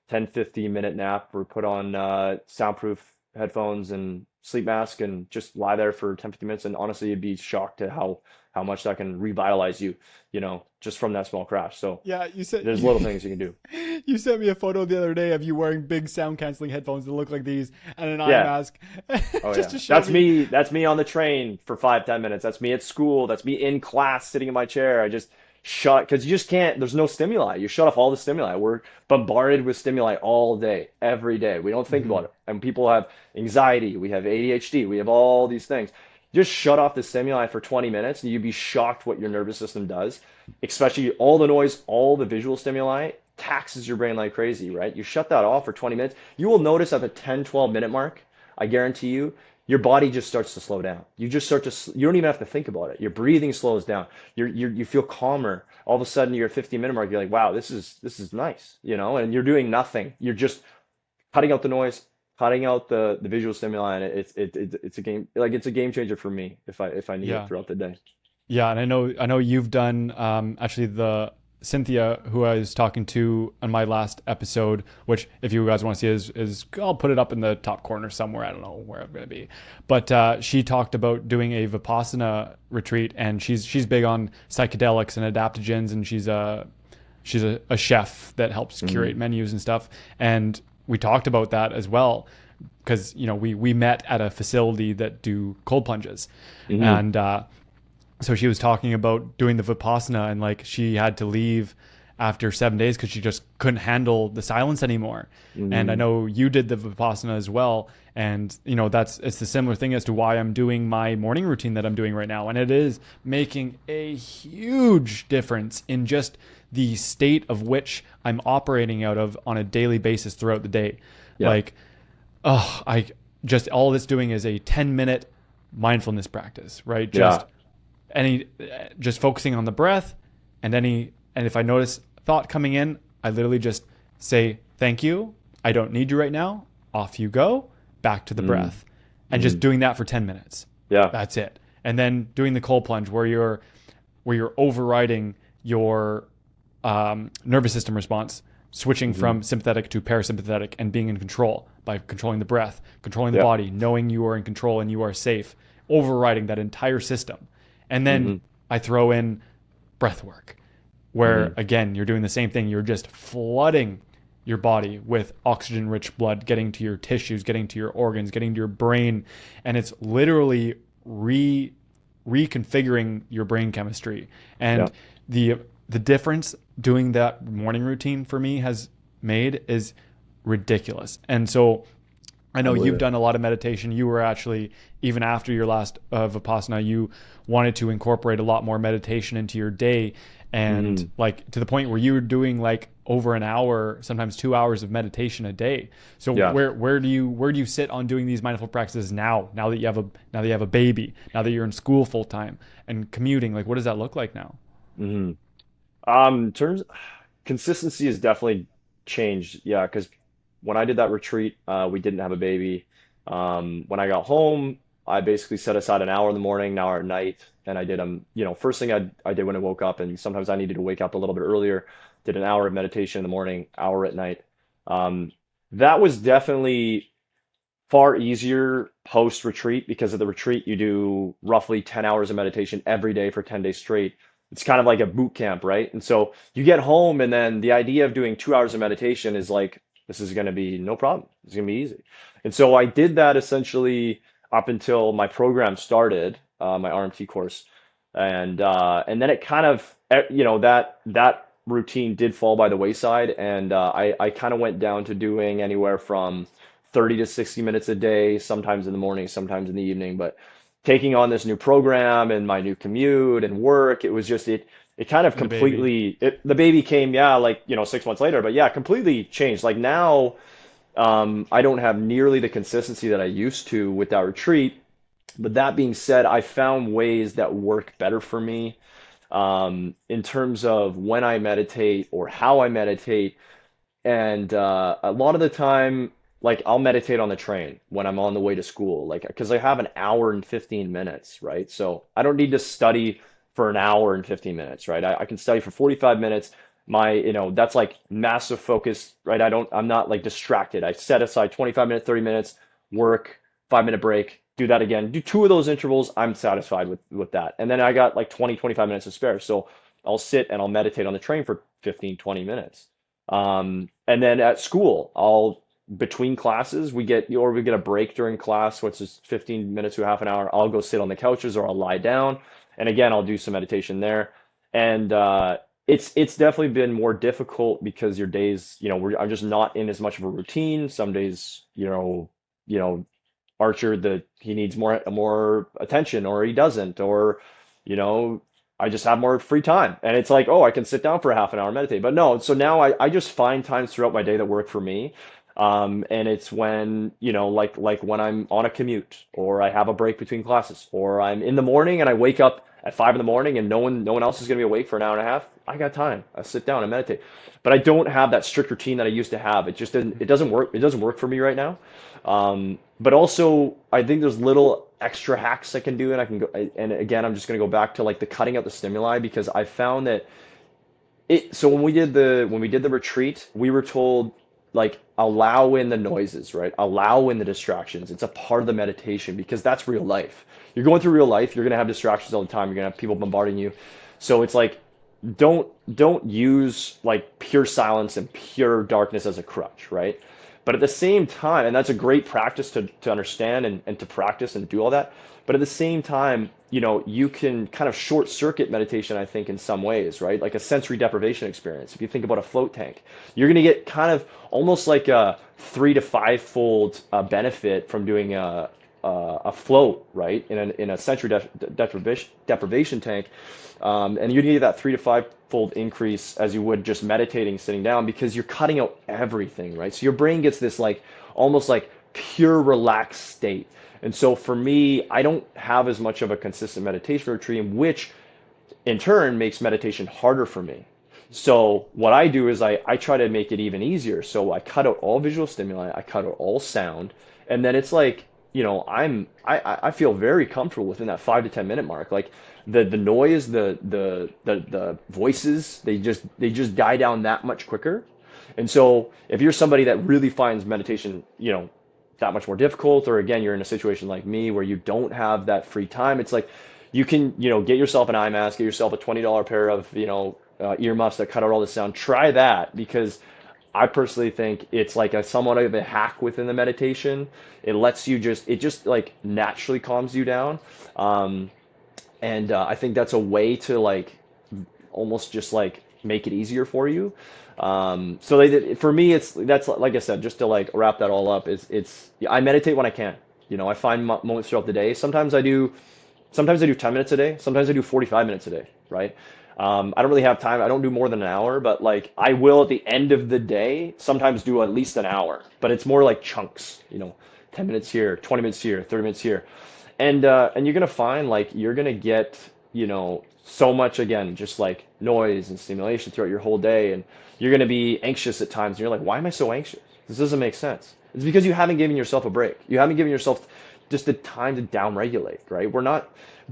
10-15 minute nap or put on soundproof headphones and sleep mask and just lie there for 10-15 minutes. And honestly, you'd be shocked to how much that can revitalize you, just from that small crash. So Yeah, there's little things you can do. you sent me a photo the other day of you wearing big sound canceling headphones that look like these and an eye Yeah. mask, Oh just yeah. to show That's me. me. That's me on the train for 5-10 minutes. That's me at school. That's me in class sitting in my chair. I just shut because you just can't, there's no stimuli. You shut off all the stimuli. We're bombarded with stimuli all day, every day. We don't think Hmm. about it. And people have anxiety, we have ADHD, we have all these things. Just shut off the stimuli for 20 minutes and you'd be shocked what your nervous system does, especially all the noise, all the visual stimuli taxes your brain like crazy, right? You shut that off for 20 minutes. You will notice at the 10, 12 minute mark, I guarantee you, your body just starts to slow down. You just start to, you don't even have to think about it. Your breathing slows down. You feel calmer. All of a sudden, you're at 15-minute mark. You're like, wow, this is nice, and you're doing nothing. You're just cutting out the noise, cutting out the visual stimuli, and it's a game like it's a game changer for me if I need it Yeah. throughout the day. Yeah, and I know you've done actually the Cynthia who I was talking to on my last episode, which if you guys want to see is I'll put it up in the top corner somewhere. I don't know where I'm gonna be, but she talked about doing a Vipassana retreat, and she's big on psychedelics and adaptogens, and she's a chef that helps curate Hmm. menus and stuff, and we talked about that as well because we met at a facility that do cold plunges, Hmm. and so she was talking about doing the Vipassana, and like she had to leave after 7 days because she just couldn't handle the silence anymore. And I Hmm. know you did the Vipassana as well. And it's the similar thing as to why I'm doing my morning routine that I'm doing right now. And it is making a huge difference in just the state of which I'm operating out of on a daily basis throughout the day. Yeah. Like, oh, I just all it's doing is a 10-minute mindfulness practice, right? Yeah. Just focusing on the breath, and if I notice thought coming in, I literally just say thank you, I don't need you right now, off you go, back to the Hmm. breath, and just Hmm. doing that for 10 minutes. Yeah. That's it. And then doing the cold plunge where you're overriding your nervous system response, switching Hmm. from sympathetic to parasympathetic and being in control by controlling the breath, controlling the Yeah. body, knowing you are in control and you are safe, overriding that entire system. And then Hmm. I throw in breath work, where Hmm. again, you're doing the same thing. You're just flooding your body with oxygen rich blood, getting to your tissues, getting to your organs, getting to your brain. And it's literally reconfiguring your brain chemistry. Yeah. And the difference doing that morning routine for me has made is ridiculous. And so I I know believe you've it. done a lot of meditation. You were actually, even after your last Vipassana, you wanted to incorporate a lot more meditation into your day. And Hmm. like to the point where you were doing like over an hour, sometimes 2 hours of meditation a day. So Yeah. where do you sit on doing these mindful practices now that you have a baby, now that you're in school full time and commuting? Like what does that look like now? Hmm. In terms consistency has definitely changed. Yeah, because when I did that retreat, we didn't have a baby. When I got home, I basically set aside an hour in the morning, an hour at night, and I did first thing I did when I woke up, and sometimes I needed to wake up a little bit earlier. Did an hour of meditation in the morning, hour at night. Um, that was definitely far easier post retreat because of the retreat you do roughly 10 hours of meditation every day for 10 days straight. It's kind of like a boot camp, right? And so you get home and then the idea of doing 2 hours of meditation is like this is going to be no problem. It's going to be easy. And so I did that essentially up until my program started, my RMT course. And then it kind of that routine did fall by the wayside, and I kind of went down to doing anywhere from 30 to 60 minutes a day, sometimes in the morning, sometimes in the evening. But taking on this new program and my new commute and work, it was just it kind of And the baby. completely the baby came, yeah, like 6 months later, but yeah, completely changed. Like now, I don't have nearly the consistency that I used to with that retreat. But that being said, I found ways that work better for me, in terms of when I meditate or how I meditate. And a lot of the time, like I'll meditate on the train when I'm on the way to school, like because I have an hour and 15 minutes, right? So I don't need to study for an hour and 15 minutes, right? I can study for 45 minutes. That's like massive focus, right? I'm not like distracted. I set aside 25 minutes, 30 minutes, work, 5 minute break, do that again, do two of those intervals. I'm satisfied with that. And then I got like 20, 25 minutes to spare. So I'll sit and I'll meditate on the train for 15, 20 minutes. And then at school, between classes, we get a break during class, which is 15 minutes to half an hour. I'll go sit on the couches or I'll lie down. And again, I'll do some meditation there. And, it's definitely been more difficult because your days, I'm just not in as much of a routine. Some days, you know, Archer, he needs more attention, or he doesn't, or you know I just have more free time, and it's like, oh, I can sit down for a half an hour and meditate. But no, so now I just find times throughout my day that work for me. And it's when, like when I'm on a commute, or I have a break between classes, or I'm in the morning and I wake up at 5 in the morning and no one else is going to be awake for an hour and a half. I got time. I sit down and meditate. But I don't have that strict routine that I used to have. It doesn't work. It doesn't work for me right now. But also, I think there's little extra hacks I can do, and I can go. And again, I'm just going to go back to like the cutting out the stimuli, because I found that so when we did the retreat, we were told, like, allow in the noises, right? Allow in the distractions. It's a part of the meditation, because that's real life. You're going through real life. You're going to have distractions all the time. You're going to have people bombarding you. So it's like, don't use like pure silence and pure darkness as a crutch, right? But at the same time, and that's a great practice to understand and to practice and do all that. But at the same time, you can kind of short circuit meditation, I think, in some ways, right? Like a sensory deprivation experience. If you think about a float tank, you're going to get kind of almost like a 3 to 5 fold benefit from doing a float, right? In a sensory deprivation tank. And you need that 3 to 5 fold increase as you would just meditating sitting down, because you're cutting out everything, right? So your brain gets this like almost like pure relaxed state. And so for me, I don't have as much of a consistent meditation routine, which in turn makes meditation harder for me. So what I do is I try to make it even easier. So I cut out all visual stimuli, I cut out all sound, and then it's like, I feel very comfortable within that 5 to 10 minute mark. Like the noise, the voices, they just die down that much quicker. And so if you're somebody that really finds meditation, that much more difficult, or again, you're in a situation like me where you don't have that free time, it's like you can, get yourself an eye mask, get yourself a $20 pair of, earmuffs that cut out all the sound. Try that, because I personally think it's like a somewhat of a hack within the meditation. It lets you it just like naturally calms you down. And I think that's a way to like almost just like make it easier for you. For me, that's like I said, just to like wrap that all up, I meditate when I can. I find moments throughout the day. Sometimes I do 10 minutes a day. Sometimes I do 45 minutes a day, right? I don't really have time. I don't do more than an hour, but like I will at the end of the day sometimes do at least an hour, but it's more like chunks, 10 minutes here, 20 minutes here, 30 minutes here. And you're going to find like you're going to get, so much, again, just like noise and stimulation throughout your whole day. And you're going to be anxious at times. And you're like, why am I so anxious? This doesn't make sense. It's because you haven't given yourself a break. You haven't given yourself just the time to downregulate, right? We're not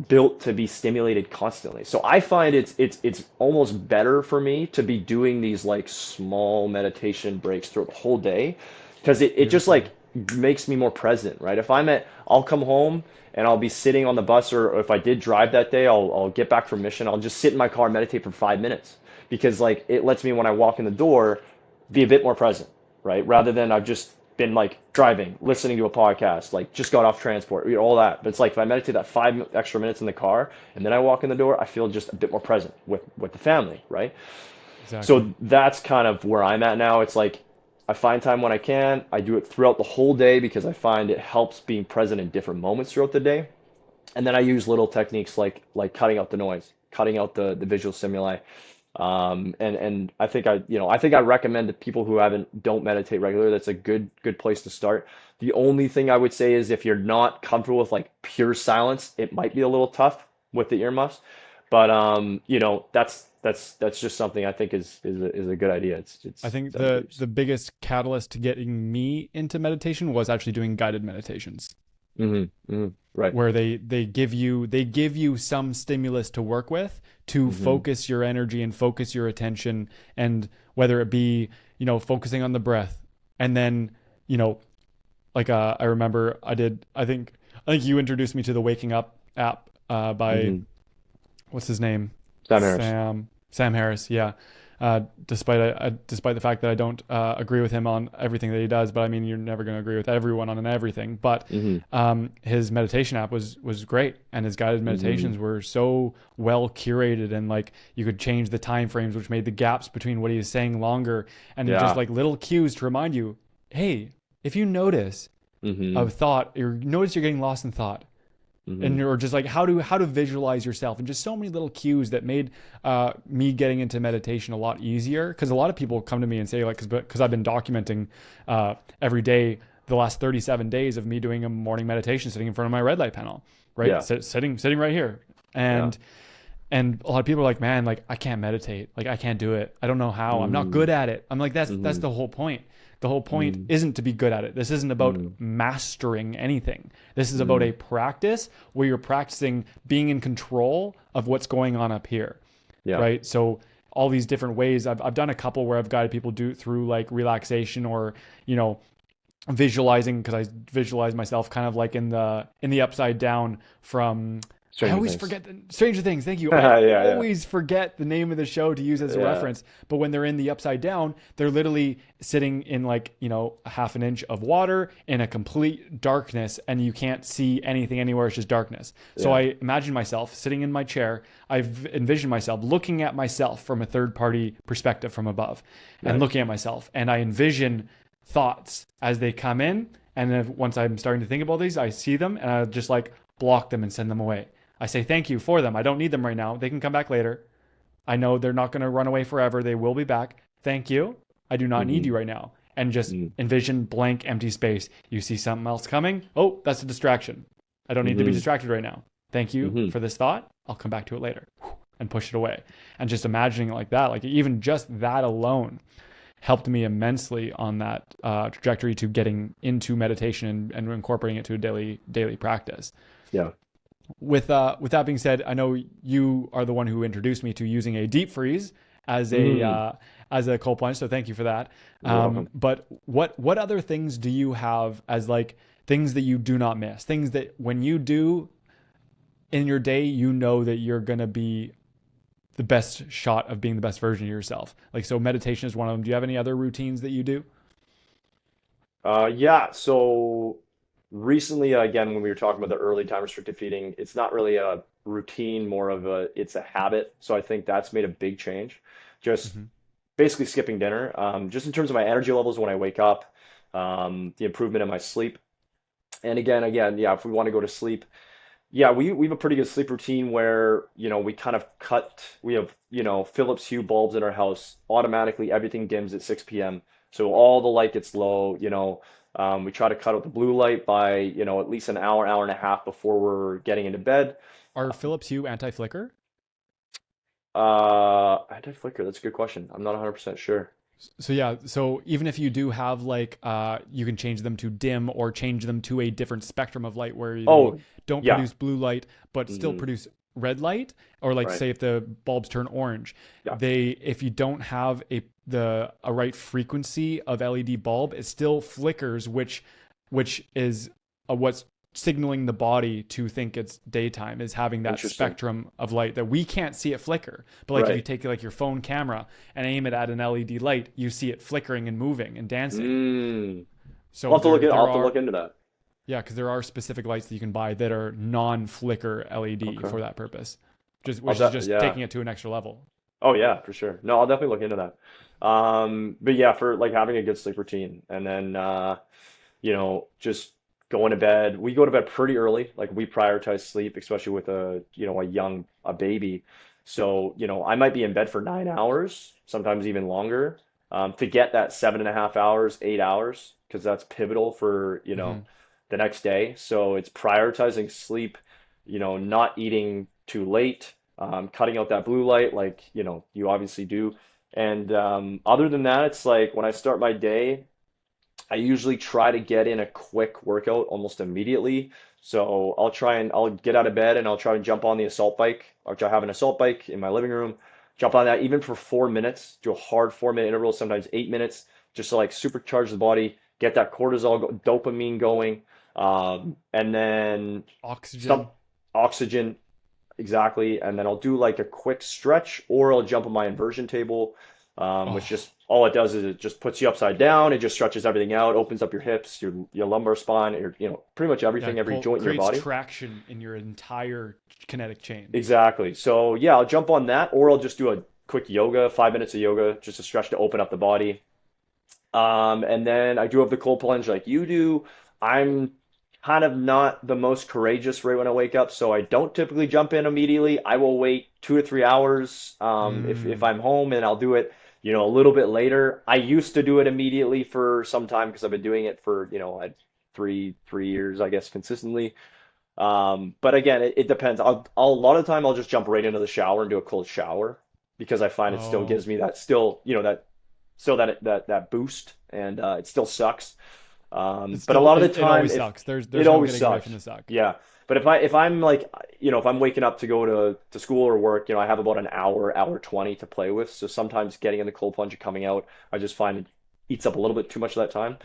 built to be stimulated constantly. So I find it's almost better for me to be doing these like small meditation breaks throughout the whole day, because it just like makes me more present, right? I'll come home and I'll be sitting on the bus, or if I did drive that day, I'll get back from mission. I'll just sit in my car and meditate for 5 minutes, because like it lets me, when I walk in the door, be a bit more present, right? Rather than I've just been like driving, listening to a podcast, like just got off transport, all that. But it's like if I meditate that 5 extra minutes in the car and then I walk in the door, I feel just a bit more present with the family, right? Exactly. So that's kind of where I'm at now. It's like I find time when I can. I do it throughout the whole day because I find it helps being present in different moments throughout the day. And then I use little techniques like cutting out the noise, cutting out the visual stimuli. And I think I recommend to people who don't meditate regularly, that's a good place to start. The only thing I would say is if you're not comfortable with like pure silence, it might be a little tough with the earmuffs. But that's just something I think is a good idea. I It's think seven the groups. biggest catalyst to getting me into meditation was actually doing guided meditations, Right. where they give you some stimulus to work with to Hmm. focus your energy and focus your attention, and whether it be, focusing on the breath, and then, you know like, I remember I think you introduced me to the Waking Up app, by, Hmm. what's his name? Sam Harris. Sam Harris, yeah. Despite the fact that I don't agree with him on everything that he does, but I mean, you're never going to agree with everyone on everything. But Hmm. his meditation app was great, and his guided Hmm. meditations were so well curated, and like you could change the time frames, which made the gaps between what he was saying longer, and just Yeah. like little cues to remind you, hey, if you notice Hmm. a thought, or notice you're getting lost in thought, and Hmm. or just like how to visualize yourself, and just so many little cues that made me getting into meditation a lot easier, because a lot of people come to me and say, like, because I've been documenting every day the last 37 days of me doing a morning meditation sitting in front of my red light panel, right? Yeah. Sitting right here. Yeah. And a lot of people are like, man, like, I can't meditate, like, I can't do it, I don't know how, I'm not Hmm. good at it. I'm like, that's Hmm. the whole point. The whole point Hmm. isn't to be good at it. This isn't about Hmm. mastering anything. This is about Hmm. a practice where you're practicing being in control of what's going on up here, Yeah. right? So all these different ways, I've done a couple where I've guided people do through like relaxation, or, you know visualizing, because I visualize myself kind of like in the upside down from. I Stranger always Things. forget the Stranger Things. Thank you. I Yeah. Yeah. always forget the name of the show to use as a Yeah. reference. But when they're in the upside down, they're literally sitting in, like, a half an inch of water in a complete darkness, and you can't see anything anywhere. It's just darkness. So Yeah. I imagine myself sitting in my chair. I've envisioned myself looking at myself from a third party perspective from above, and Nice. looking at myself, and I envision thoughts as they come in. And then once I'm starting to think about these, I see them, and I just like block them and send them away. I say thank you for them. I don't need them right now. They can come back later. I know they're not going to run away forever. They will be back. Thank you. I do not need Hmm. you right now. And just Hmm. envision blank, empty space. You see something else coming. Oh, that's a distraction. I don't need to be Hmm. distracted right now. Thank you Hmm. for this thought. I'll come back to it later, and push it away. And just imagining it like that, like even just that alone helped me immensely on that trajectory to getting into meditation, and incorporating it to a daily practice. Yeah. With that being said, I know you are the one who introduced me to using a deep freeze as a Hmm. cold plunge. So thank you for that. You're welcome. But what other things do you have as like things that you do not miss? Things that when you do in your day, you know that you're gonna be the best shot of being the best version of yourself. Like, so meditation is one of them. Do you have any other routines that you do? Yeah. So recently, again, when we were talking about the early time restricted feeding, it's not really a routine, more of it's a habit. So I think that's made a big change. Just Mm-hmm. basically skipping dinner. Just in terms of my energy levels when I wake up, the improvement in my sleep. And again, yeah, if we want to go to sleep, yeah, we have a pretty good sleep routine where, we kind of we have, Philips Hue bulbs in our house. Automatically, everything dims at 6 p.m. So all the light gets low. We try to cut out the blue light by, at least an hour and a half before we're getting into bed. Are Philips Hue anti-flicker? Anti-flicker, that's a good question. I'm not 100% sure. So yeah, so even if you do have like you can change them to dim, or change them to a different spectrum of light where they Oh, don't yeah. produce blue light but still Hmm. produce red light, or like Right. say if the bulbs turn orange, Yeah. they if you don't have a right frequency of LED bulb, it still flickers, which is what's signaling the body to think it's daytime, is having that Interesting. spectrum of light that we can't see it flicker. But like if you Right. take like your phone camera and aim it at an LED light, you see it flickering and moving and dancing. Mm. So I'll there have to look are, into that. yeah, because there are specific lights that you can buy that are non-flicker LED Okay. for that purpose. Just I'll which is de just Yeah. taking it to an extra level. Oh yeah, for sure. No, I'll definitely look into that. But yeah, for like having a good sleep routine and then just going to bed. We go to bed pretty early. Like we prioritize sleep, especially with a baby. So, I might be in bed for 9 hours, sometimes even longer, to get that 7.5 hours, 8 hours, because that's pivotal for, Hmm. the next day. So it's prioritizing sleep, not eating too late, cutting out that blue light, like, you obviously do. And other than that, it's like when I start my day, I usually try to get in a quick workout almost immediately. So I'll get out of bed and I'll try and jump on the assault bike. Or I have an assault bike in my living room, jump on that even for 4 minutes, do a hard 4 minute interval, sometimes 8 minutes, just to like supercharge the body, get that dopamine going. And then some Oxygen. oxygen. Exactly. And then I'll do like a quick stretch or I'll jump on my inversion table, which Oh, just all it does is it just puts you upside down. It just stretches everything out, opens up your hips, your lumbar spine, pretty much yeah. everything, every joint in your Creates body. traction in your entire kinetic chain. Exactly. So yeah, I'll jump on that or I'll just do a quick yoga, 5 minutes of yoga, just a stretch to open up the body. And then I do have the cold plunge like you do. I'm kind of not the most courageous right when I wake up, so I don't typically jump in immediately. I will wait 2 or 3 hours if Mm. I'm home, and I'll do it, a little bit later. I used to do it immediately for some time because I've been doing it for, three years, I guess, consistently. But again, it depends. A lot of the time I'll just jump right into the shower and do a cold shower because I find it still Oh, gives me that still, that still that boost, and it still sucks. it's But a still lot of the it time, always if sucks. There's it no always getting away from sucks, the suck. yeah. But if I'm like, if I'm waking up to go to school or work, I have about an hour 20 to play with. So sometimes getting in the cold plunge and coming out, I just find it eats up a little bit too much of that time.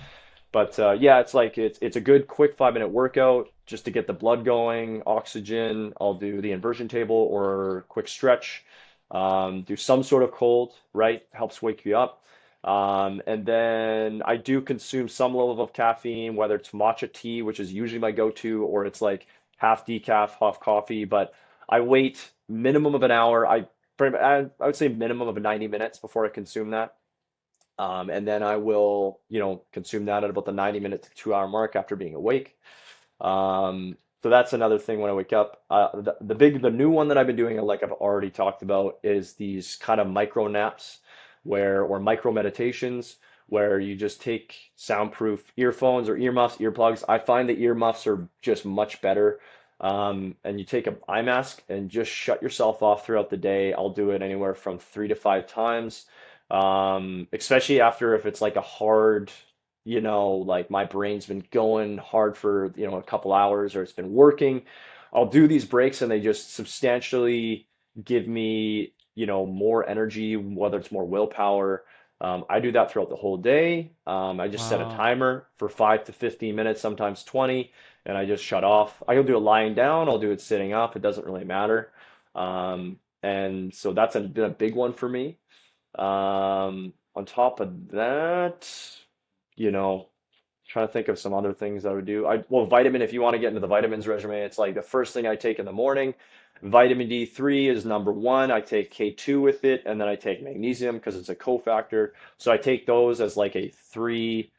But yeah, it's like it's a good quick 5 minute workout just to get the blood going, oxygen. I'll do the inversion table or quick stretch. Do some sort of cold, right? Helps wake you up. And then I do consume some level of caffeine, whether it's matcha tea, which is usually my go-to, or it's like half decaf, half coffee. But I wait minimum of an hour. I would say minimum of 90 minutes before I consume that. And then I will, consume that at about the 90 minute to 2 hour mark after being awake. So that's another thing when I wake up. The new one that I've been doing, like I've already talked about, is these kind of micro naps or micro meditations where you just take soundproof earphones or earmuffs, earplugs. I find the earmuffs are just much better. And you take an eye mask and just shut yourself off throughout the day. I'll do it anywhere from 3 to 5 times. Especially after if it's like a hard, like my brain's been going hard for, a couple hours or it's been working. I'll do these breaks and they just substantially give me, more energy, whether it's more willpower. I do that throughout the whole day. I just set a Wow. timer for 5 to 15 minutes, sometimes 20, and I just shut off. I can do it lying down, I'll do it sitting up. It doesn't really matter. And so that's been a big one for me. On top of that, you know, trying to think of some other things I would do. Vitamin, if you want to get into the vitamins regimen, it's like the first thing I take in the morning. Vitamin D3 is number one. I take K2 with it, and then I take magnesium because it's a cofactor. So I take those as like a three,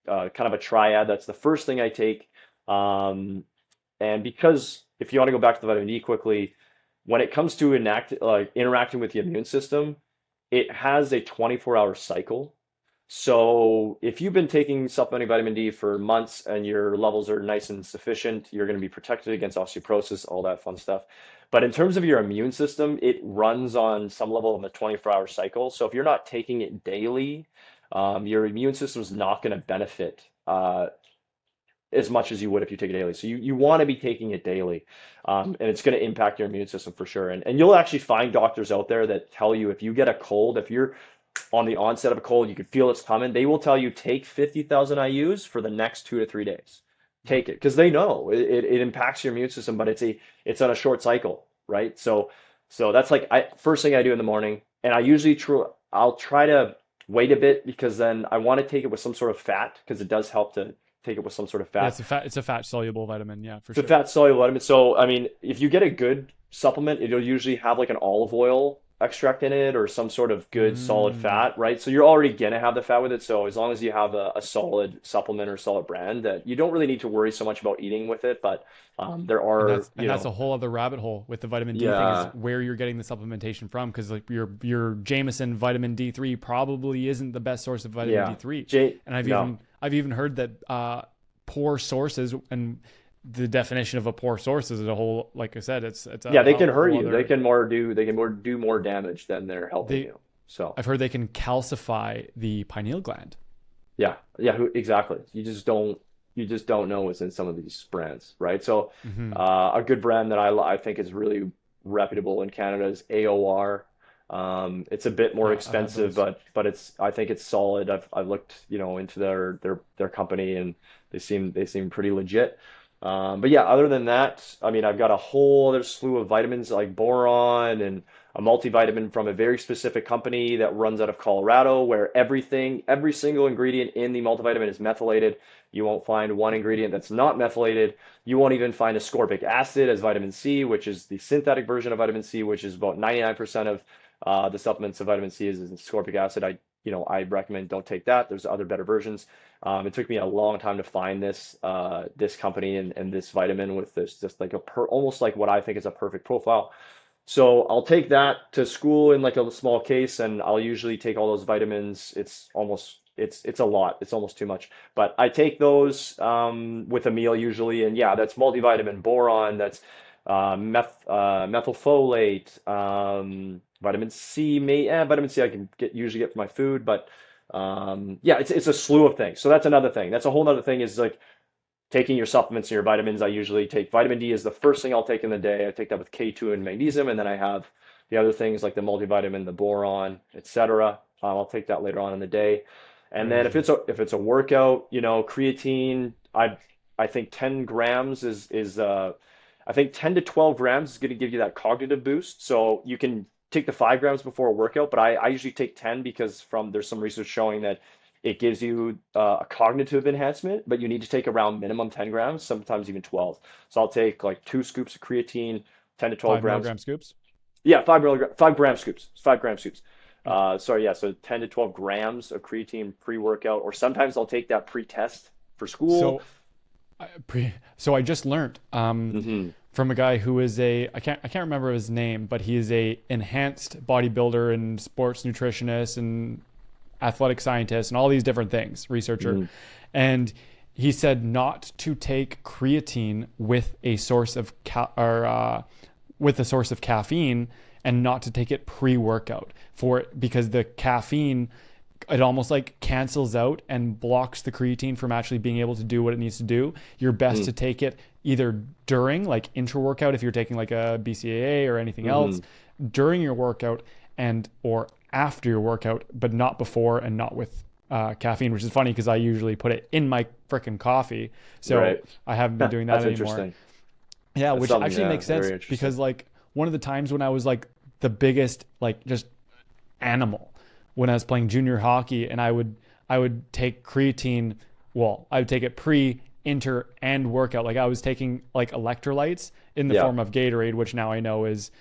kind of a triad. That's the first thing I take. Um, and because if you want to go back to the vitamin D quickly, when it comes to interacting with the immune system, it has a 24-hour cycle. So if you've been taking supplementing vitamin D for months and your levels are nice and sufficient, you're going to be protected against osteoporosis, all that fun stuff. But in terms of your immune system, it runs on some level of a 24-hour cycle. So if you're not taking it daily, your immune system is not going to benefit as much as you would if you take it daily. So you want to be taking it daily, and it's going to impact your immune system for sure. And you'll actually find doctors out there that tell you if you get a cold, if you're on the onset of a cold, you can feel it's coming, they will tell you take 50,000 IUs for the next 2 to 3 days. Yep. Take it because they know it impacts your immune system, but it's on a short cycle, right? So that's like first thing I do in the morning, and I'll try to wait a bit because then I want to take it with some sort of fat because it does help to take it with some sort of Yeah, fat. it's a fat soluble vitamin. Yeah, for It's a sure. fat soluble vitamin. So I mean, if you get a good supplement, it'll usually have like an olive oil extract in it or some sort of good solid fat, right? So you're already gonna have the fat with it. So as long as you have a solid supplement or solid brand, that you don't really need to worry so much about eating with it. But there And are, that's a whole other rabbit hole with the vitamin D thing, is yeah, where you're getting the supplementation from, because like your Jameson vitamin D3 probably isn't the best source of vitamin yeah, D3. And no, I've even heard that poor sources, and the definition of a poor source is a whole, like I said, it's yeah, a they can hurt whole you. They other, can more do more damage than they're helping they you. So I've heard they can calcify the pineal gland. yeah, yeah, exactly. You just don't know what's in some of these brands, right? So Hmm. a good brand that I think is really reputable in Canada is AOR. It's a bit more Yeah, I've had expensive, those. but I think it's solid. I've looked, into their company, and they seem pretty legit. But yeah, other than that, I mean, I've got a whole other slew of vitamins like boron and a multivitamin from a very specific company that runs out of Colorado, where every single ingredient in the multivitamin is methylated. You won't find one ingredient that's not methylated. You won't even find ascorbic acid as vitamin C, which is the synthetic version of vitamin C, which is about 99% of the supplements of vitamin C is ascorbic acid. I recommend don't take that. There's other better versions. It took me a long time to find this company and this vitamin with this just like almost like what I think is a perfect profile. So I'll take that to school in like a small case, and I'll usually take all those vitamins. It's a lot. It's almost too much. But I take those with a meal usually, and yeah, that's multivitamin, boron, that's methylfolate, vitamin C. Vitamin C I can usually get from my food, but yeah, it's a slew of things. So that's another thing. That's a whole other thing, is like taking your supplements and your vitamins. I usually take vitamin D is the first thing I'll take in the day. I take that with K2 and magnesium, and then I have the other things like the multivitamin, the boron, etc. I'll take that later on in the day. And then Crazy. if it's a workout, creatine, I think 10 grams is I think 10 to 12 grams is going to give you that cognitive boost. So you can take the 5 grams before a workout, but I usually take 10 because there's some research showing that it gives you a cognitive enhancement, but you need to take around minimum 10 grams, sometimes even 12. So I'll take like 2 scoops of creatine, 10 to 12 Five grams. milligram scoops. Yeah, 5 gram scoops, 5 gram scoops. Yeah. Sorry, yeah, so 10 to 12 grams of creatine pre-workout, or sometimes I'll take that pre-test for school. So so I just learned Hmm. from a guy who is I can't remember his name, but he is a enhanced bodybuilder and sports nutritionist and athletic scientist and all these different things, researcher. Hmm. And he said not to take creatine with a source of with a source of caffeine, and not to take it pre-workout, because the caffeine, it almost like cancels out and blocks the creatine from actually being able to do what it needs to do. You're best to take it either during, like, intra-workout, if you're taking like a BCAA or anything else, Hmm. during your workout, and or after your workout, but not before, and not with caffeine, which is funny because I usually put it in my freaking coffee. So Right. I haven't been doing that That's anymore. interesting. Yeah, That's which something, actually yeah, makes sense, very interesting. because like one of the times when I was like the biggest, like, just animal, when I was playing junior hockey, and I would take creatine. Well, I would take it pre, inter, and workout. Like I was taking like electrolytes in the Yeah, form of Gatorade, which now I know is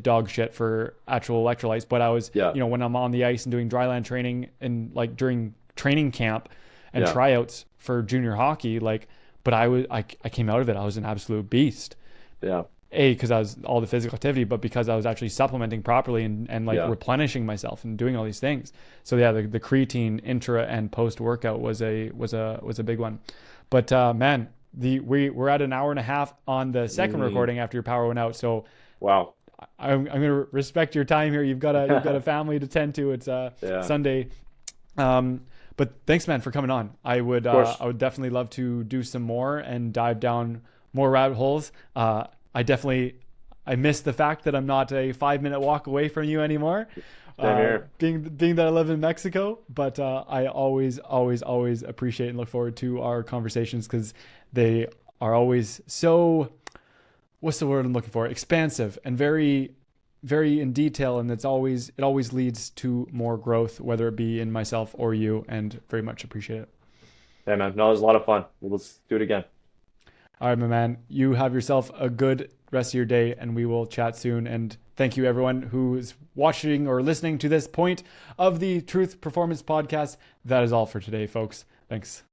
dog shit for actual electrolytes. But I was, yeah, when I'm on the ice and doing dryland training, and like during training camp and yeah, tryouts for junior hockey, like, but I came out of it, I was an absolute beast. yeah, Because I was all the physical activity, but because I was actually supplementing properly, and like yeah. replenishing myself and doing all these things. So yeah, the creatine intra and post workout was a big one. But man, we're at an hour and a half on the second Mm, recording after your power went out. So wow. I'm gonna respect your time here. You've got a family to tend to. It's Yeah, Sunday. But thanks, man, for coming on. of course. I would definitely love to do some more and dive down more rabbit holes. I miss the fact that I'm not a 5 minute walk away from you anymore. Same here. Being that I live in Mexico, but I always appreciate and look forward to our conversations, because they are always so, what's the word I'm looking for? Expansive and very, very in detail, and it always leads to more growth, whether it be in myself or you, and very much appreciate it. Yeah, man. No, it was a lot of fun. Let's do it again. All right, my man, you have yourself a good rest of your day, and we will chat soon. And Thank you, everyone who's watching or listening to this point of the Truth Performance Podcast. That is all for today, folks. Thanks.